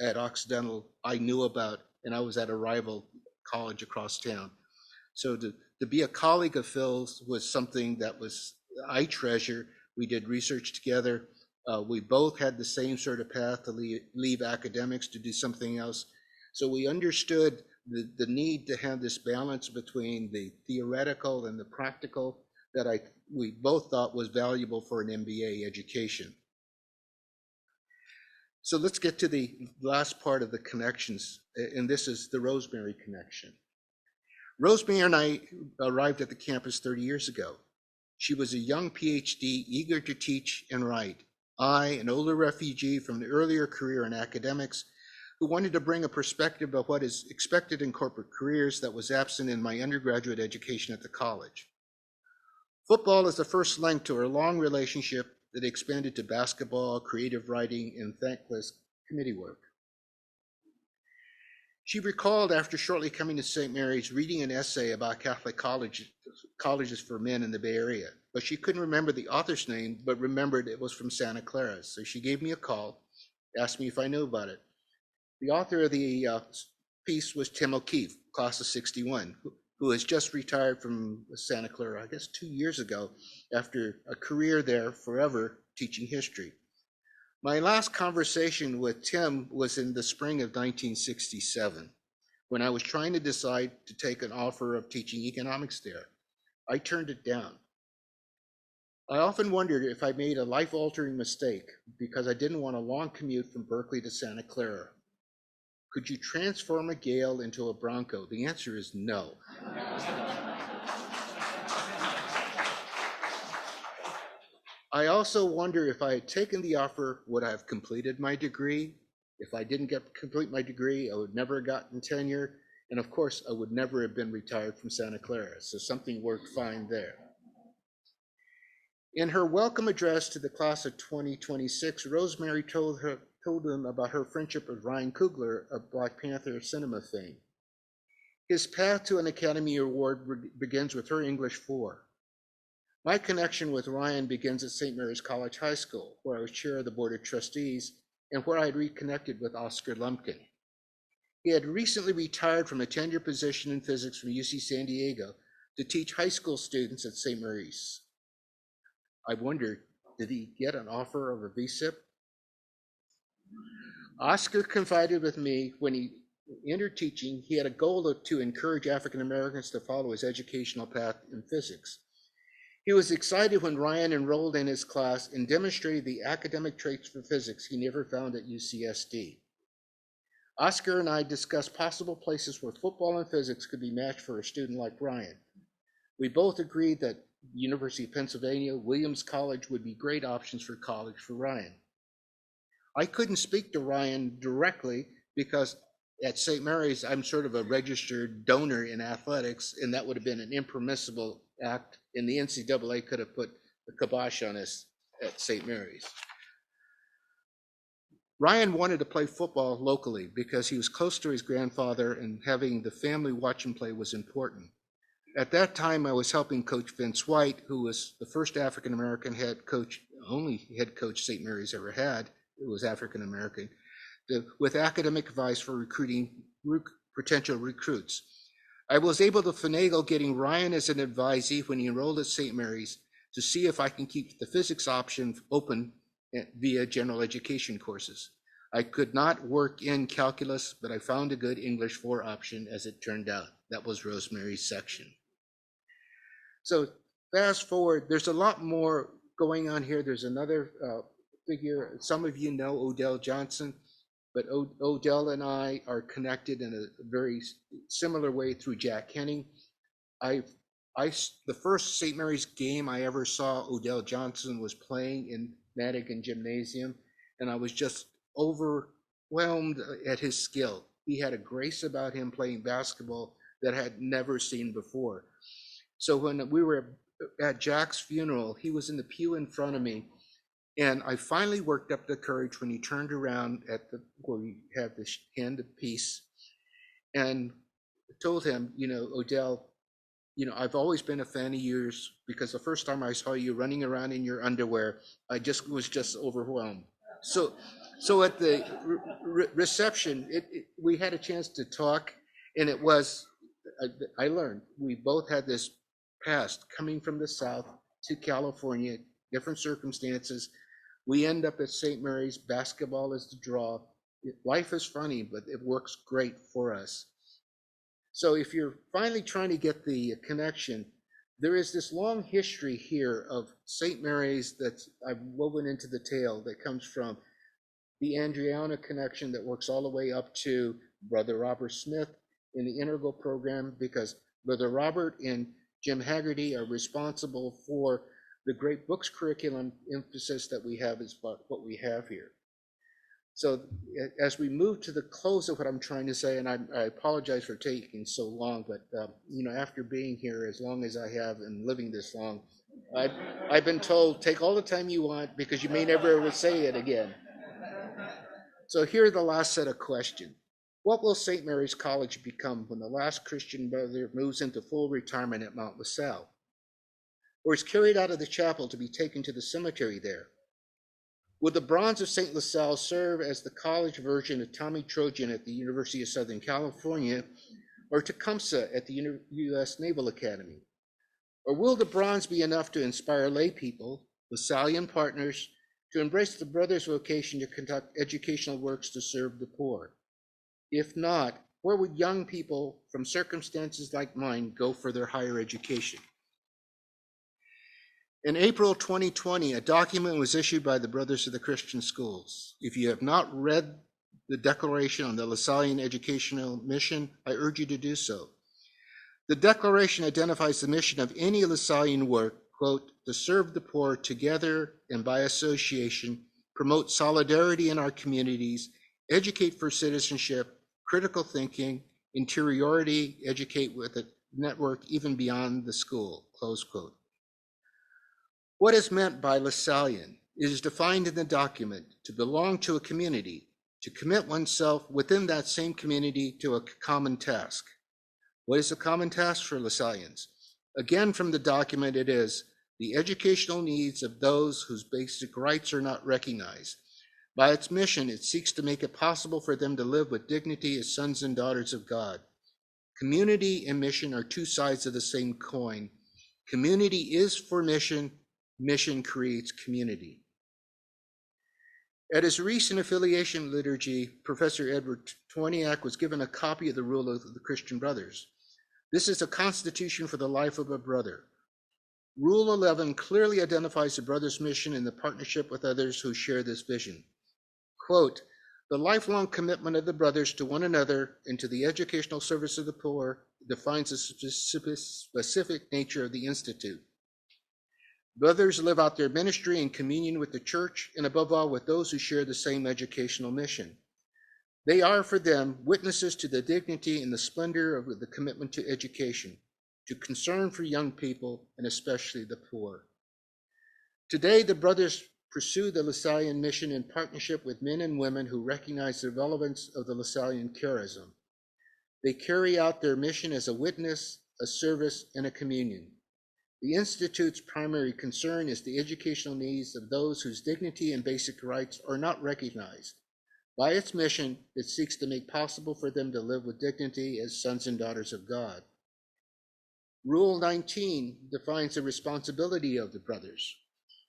at Occidental, I knew about, and I was at a rival college across town. So to be a colleague of Phil's was something that I treasure. We did research together. We both had the same sort of path to leave academics to do something else. So we understood the need to have this balance between the theoretical and the practical that we both thought was valuable for an MBA education. So let's get to the last part of the connections, and this is the Rosemary connection. Rosemary and I arrived at the campus 30 years ago. She was a young PhD, eager to teach and write. I, an older refugee from the earlier career in academics, who wanted to bring a perspective of what is expected in corporate careers that was absent in my undergraduate education at the college. Football is the first link to our long relationship that expanded to basketball, creative writing, and thankless committee work. She recalled after shortly coming to St. Mary's reading an essay about Catholic colleges for men in the Bay Area, but she couldn't remember the author's name, but remembered it was from Santa Clara. So she gave me a call, asked me if I knew about it. The author of the piece was Tim O'Keefe, class of 61, who has just retired from Santa Clara, I guess 2 years ago, after a career there forever teaching history. My last conversation with Tim was in the spring of 1967. when I was trying to decide to take an offer of teaching economics there. I turned it down. I often wondered if I made a life-altering mistake because I didn't want a long commute from Berkeley to Santa Clara. Could you transform a Gale into a Bronco? The answer is no. I also wonder if I had taken the offer, would I have completed my degree? If I didn't complete my degree, I would never have gotten tenure. And of course, I would never have been retired from Santa Clara. So something worked fine there. In her welcome address to the class of 2026, Rosemary told them about her friendship with Ryan Coogler of Black Panther cinema fame. His path to an Academy Award begins with her English 4. My connection with Ryan begins at St. Mary's College High School, where I was chair of the Board of Trustees and where I had reconnected with Oscar Lumpkin. He had recently retired from a tenured position in physics from UC San Diego to teach high school students at St. Mary's. I wondered, did he get an offer of a VSIP? Oscar confided with me when he entered teaching, he had a goal to encourage African Americans to follow his educational path in physics. He was excited when Ryan enrolled in his class and demonstrated the academic traits for physics he never found at UCSD. Oscar and I discussed possible places where football and physics could be matched for a student like Ryan. We both agreed that the University of Pennsylvania, Williams College would be great options for college for Ryan. I couldn't speak to Ryan directly because at St. Mary's, I'm sort of a registered donor in athletics, and that would have been an impermissible act, and the NCAA could have put the kibosh on us at St. Mary's. Ryan wanted to play football locally because he was close to his grandfather, and having the family watch him play was important. At that time, I was helping Coach Vince White, who was the first African-American head coach, only head coach St. Mary's ever had, who was African-American, with academic advice for recruiting potential recruits. I was able to finagle getting Ryan as an advisee when he enrolled at St. Mary's to see if I can keep the physics option open via general education courses. I could not work in calculus, but I found a good English 4 option as it turned out. That was Rosemary's section. So fast forward, there's a lot more going on here. There's another figure, some of you know Odell Johnson, but Odell and I are connected in a very similar way through Jack Henning. The first St. Mary's game I ever saw Odell Johnson was playing in Madigan Gymnasium, and I was just overwhelmed at his skill. He had a grace about him playing basketball that I had never seen before. So when we were at Jack's funeral, he was in the pew in front of me, and I finally worked up the courage when he turned around at where we have this hand of peace, and told him, Odell, I've always been a fan of yours because the first time I saw you running around in your underwear, I was just overwhelmed. So at the reception, we had a chance to talk, and it was, I learned we both had this past coming from the South to California, different circumstances. We end up at St. Mary's, basketball is the draw. Life is funny, but it works great for us. So if you're finally trying to get the connection, there is this long history here of St. Mary's that I've woven into the tale that comes from the Andriana connection that works all the way up to Brother Robert Smith in the Integral program, because Brother Robert and Jim Haggerty are responsible for the great books curriculum emphasis that we have is what we have here. So as we move to the close of what I'm trying to say, and I apologize for taking so long, but after being here as long as I have and living this long, I've been told, take all the time you want because you may never ever say it again. So here are the last set of questions. What will St. Mary's College become when the last Christian brother moves into full retirement at Mount LaSalle, or is carried out of the chapel to be taken to the cemetery there? Would the bronze of St. LaSalle serve as the college version of Tommy Trojan at the University of Southern California, or Tecumseh at the U.S. Naval Academy? Or will the bronze be enough to inspire lay people, LaSallian partners, to embrace the brother's vocation to conduct educational works to serve the poor? If not, where would young people from circumstances like mine go for their higher education? In April 2020, a document was issued by the Brothers of the Christian Schools. If you have not read the Declaration on the Lasallian Educational Mission, I urge you to do so. The Declaration identifies the mission of any Lasallian work, quote, to serve the poor together and by association, promote solidarity in our communities, educate for citizenship, critical thinking, interiority, educate with a network even beyond the school, close quote. What is meant by Lasallian? It is defined in the document to belong to a community, to commit oneself within that same community to a common task. What is the common task for Lasallians? Again, from the document, it is the educational needs of those whose basic rights are not recognized. By its mission, it seeks to make it possible for them to live with dignity as sons and daughters of God. Community and mission are two sides of the same coin. Community is for mission, mission creates community. At his recent affiliation liturgy, Professor Edward Twaniak was given a copy of the Rule of the Christian Brothers. This is a constitution for the life of a brother. Rule 11 clearly identifies the brother's mission in the partnership with others who share this vision. Quote, the lifelong commitment of the brothers to one another and to the educational service of the poor defines the specific nature of the Institute. Brothers live out their ministry in communion with the church and above all with those who share the same educational mission. They are for them witnesses to the dignity and the splendor of the commitment to education, to concern for young people and especially the poor. Today, the brothers pursue the Lasallian mission in partnership with men and women who recognize the relevance of the Lasallian charism. They carry out their mission as a witness, a service, and a communion. The Institute's primary concern is the educational needs of those whose dignity and basic rights are not recognized. By its mission, it seeks to make possible for them to live with dignity as sons and daughters of God. Rule 19 defines the responsibility of the brothers,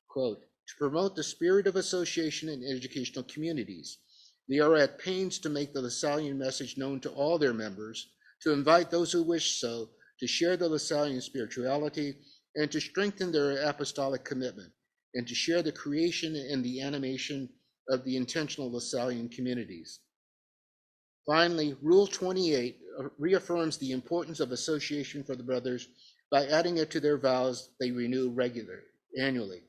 quote, to promote the spirit of association in educational communities. They are at pains to make the Lasallian message known to all their members, to invite those who wish so, to share the Lasallian spirituality, and to strengthen their apostolic commitment, and to share the creation and the animation of the intentional Lasallian communities. Finally, Rule 28 reaffirms the importance of association for the brothers by adding it to their vows they renew annually.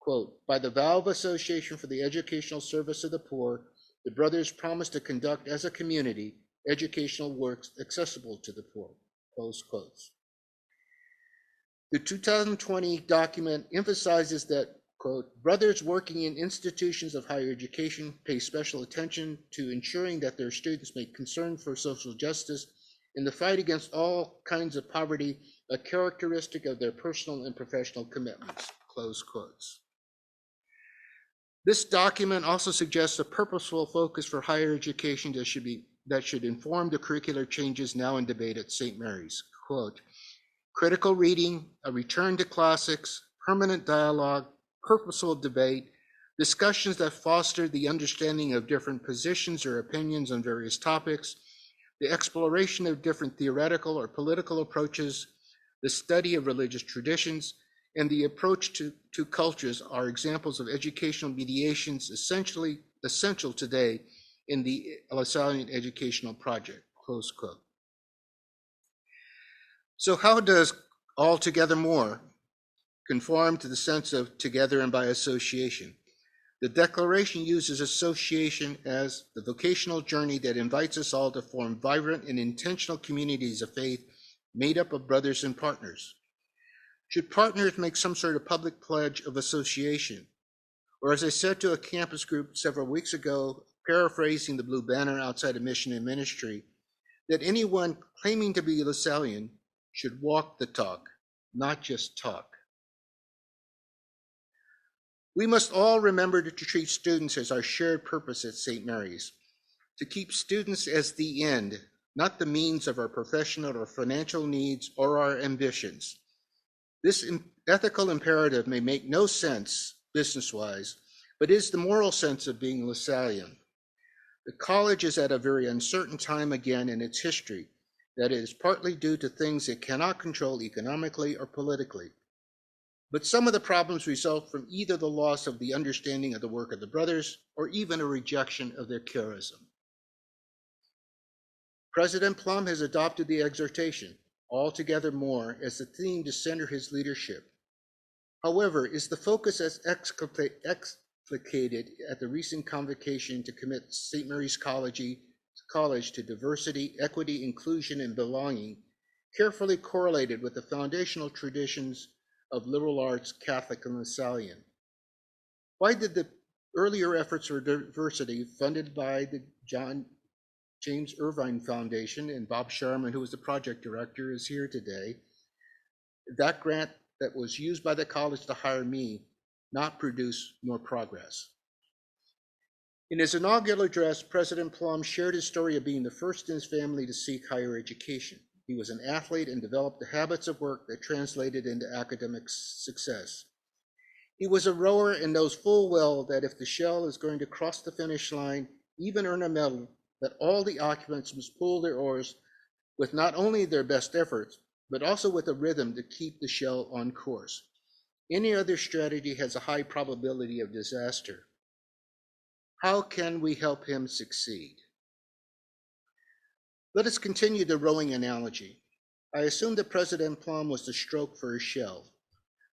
Quote, by the vow of association for the educational service of the poor, the brothers promise to conduct as a community educational works accessible to the poor, close quotes. The 2020 document emphasizes that, quote, brothers working in institutions of higher education pay special attention to ensuring that their students make concern for social justice and the fight against all kinds of poverty, a characteristic of their personal and professional commitments, close quotes. This document also suggests a purposeful focus for higher education that should inform the curricular changes now in debate at St. Mary's, quote, critical reading, a return to classics, permanent dialogue, purposeful debate, discussions that foster the understanding of different positions or opinions on various topics, the exploration of different theoretical or political approaches, the study of religious traditions, and the approach to cultures are examples of educational mediations essential today in the Lasallian educational project, close quote. So how does all together more conform to the sense of together and by association? The Declaration uses association as the vocational journey that invites us all to form vibrant and intentional communities of faith made up of brothers and partners. Should partners make some sort of public pledge of association? Or as I said to a campus group several weeks ago, paraphrasing the blue banner outside of Mission and Ministry, that anyone claiming to be Lasallian should walk the talk, not just talk. We must all remember to treat students as our shared purpose at St. Mary's, to keep students as the end, not the means of our professional or financial needs or our ambitions. This ethical imperative may make no sense business-wise, but is the moral sense of being Lasallian. The college is at a very uncertain time again in its history that is partly due to things it cannot control economically or politically. But some of the problems result from either the loss of the understanding of the work of the brothers or even a rejection of their charism. President Plum has adopted the exhortation, "Altogether more," as the theme to center his leadership. However, is the focus as explicated at the recent convocation to commit St. Mary's College to diversity, equity, inclusion, and belonging, carefully correlated with the foundational traditions of liberal arts, Catholic, and Lasallian? Why did the earlier efforts for diversity funded by the James Irvine Foundation, and Bob Sharman, who was the project director, is here today, that grant that was used by the college to hire me, not produce more progress? In his inaugural address, President Plum shared his story of being the first in his family to seek higher education. He was an athlete and developed the habits of work that translated into academic success. He was a rower and knows full well that if the shell is going to cross the finish line, even earn a medal, that all the occupants must pull their oars with not only their best efforts, but also with a rhythm to keep the shell on course. Any other strategy has a high probability of disaster. How can we help him succeed? Let us continue the rowing analogy. I assume that President Plum was the stroke for his shell.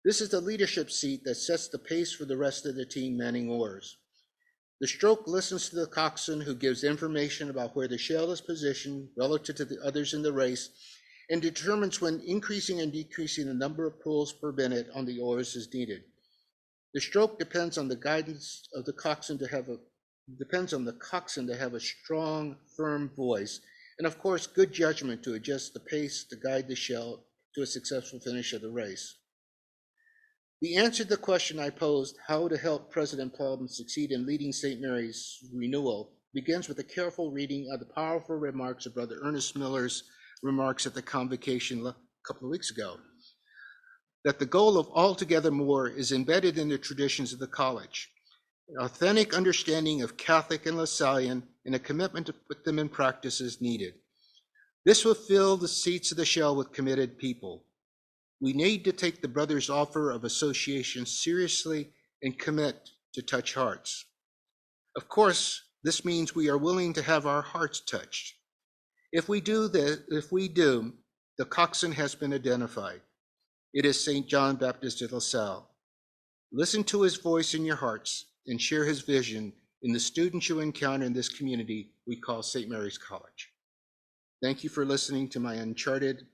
This is the leadership seat that sets the pace for the rest of the team manning oars. The stroke listens to the coxswain, who gives information about where the shell is positioned relative to the others in the race, and determines when increasing and decreasing the number of pulls per minute on the oars is needed. The stroke depends on the guidance of the coxswain to have a strong, firm voice, and of course, good judgment to adjust the pace to guide the shell to a successful finish of the race. The answer to the question I posed, how to help President Plum succeed in leading St. Mary's renewal, begins with a careful reading of the powerful remarks of Brother Ernest Miller's remarks at the convocation a couple of weeks ago, that the goal of Altogether More is embedded in the traditions of the college. An authentic understanding of Catholic and Lasallian and a commitment to put them in practice is needed. This will fill the seats of the shell with committed people. We need to take the brothers' offer of association seriously and commit to touch hearts. Of course, this means we are willing to have our hearts touched. If we do, the coxswain has been identified. It is St. John Baptist de La Salle. Listen to his voice in your hearts and share his vision in the students you encounter in this community we call St. Mary's College. Thank you for listening to my uncharted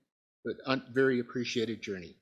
but very appreciated journey.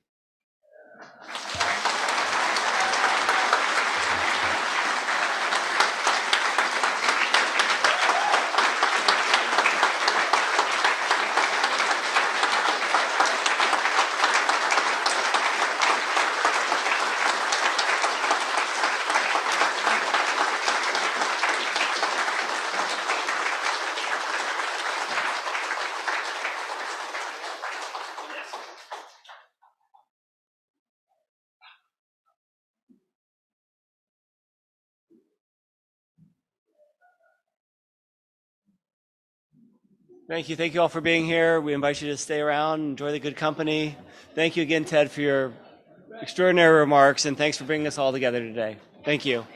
Thank you. Thank you all for being here. We invite you to stay around, enjoy the good company. Thank you again, Ted, for your extraordinary remarks, and thanks for bringing us all together today. Thank you.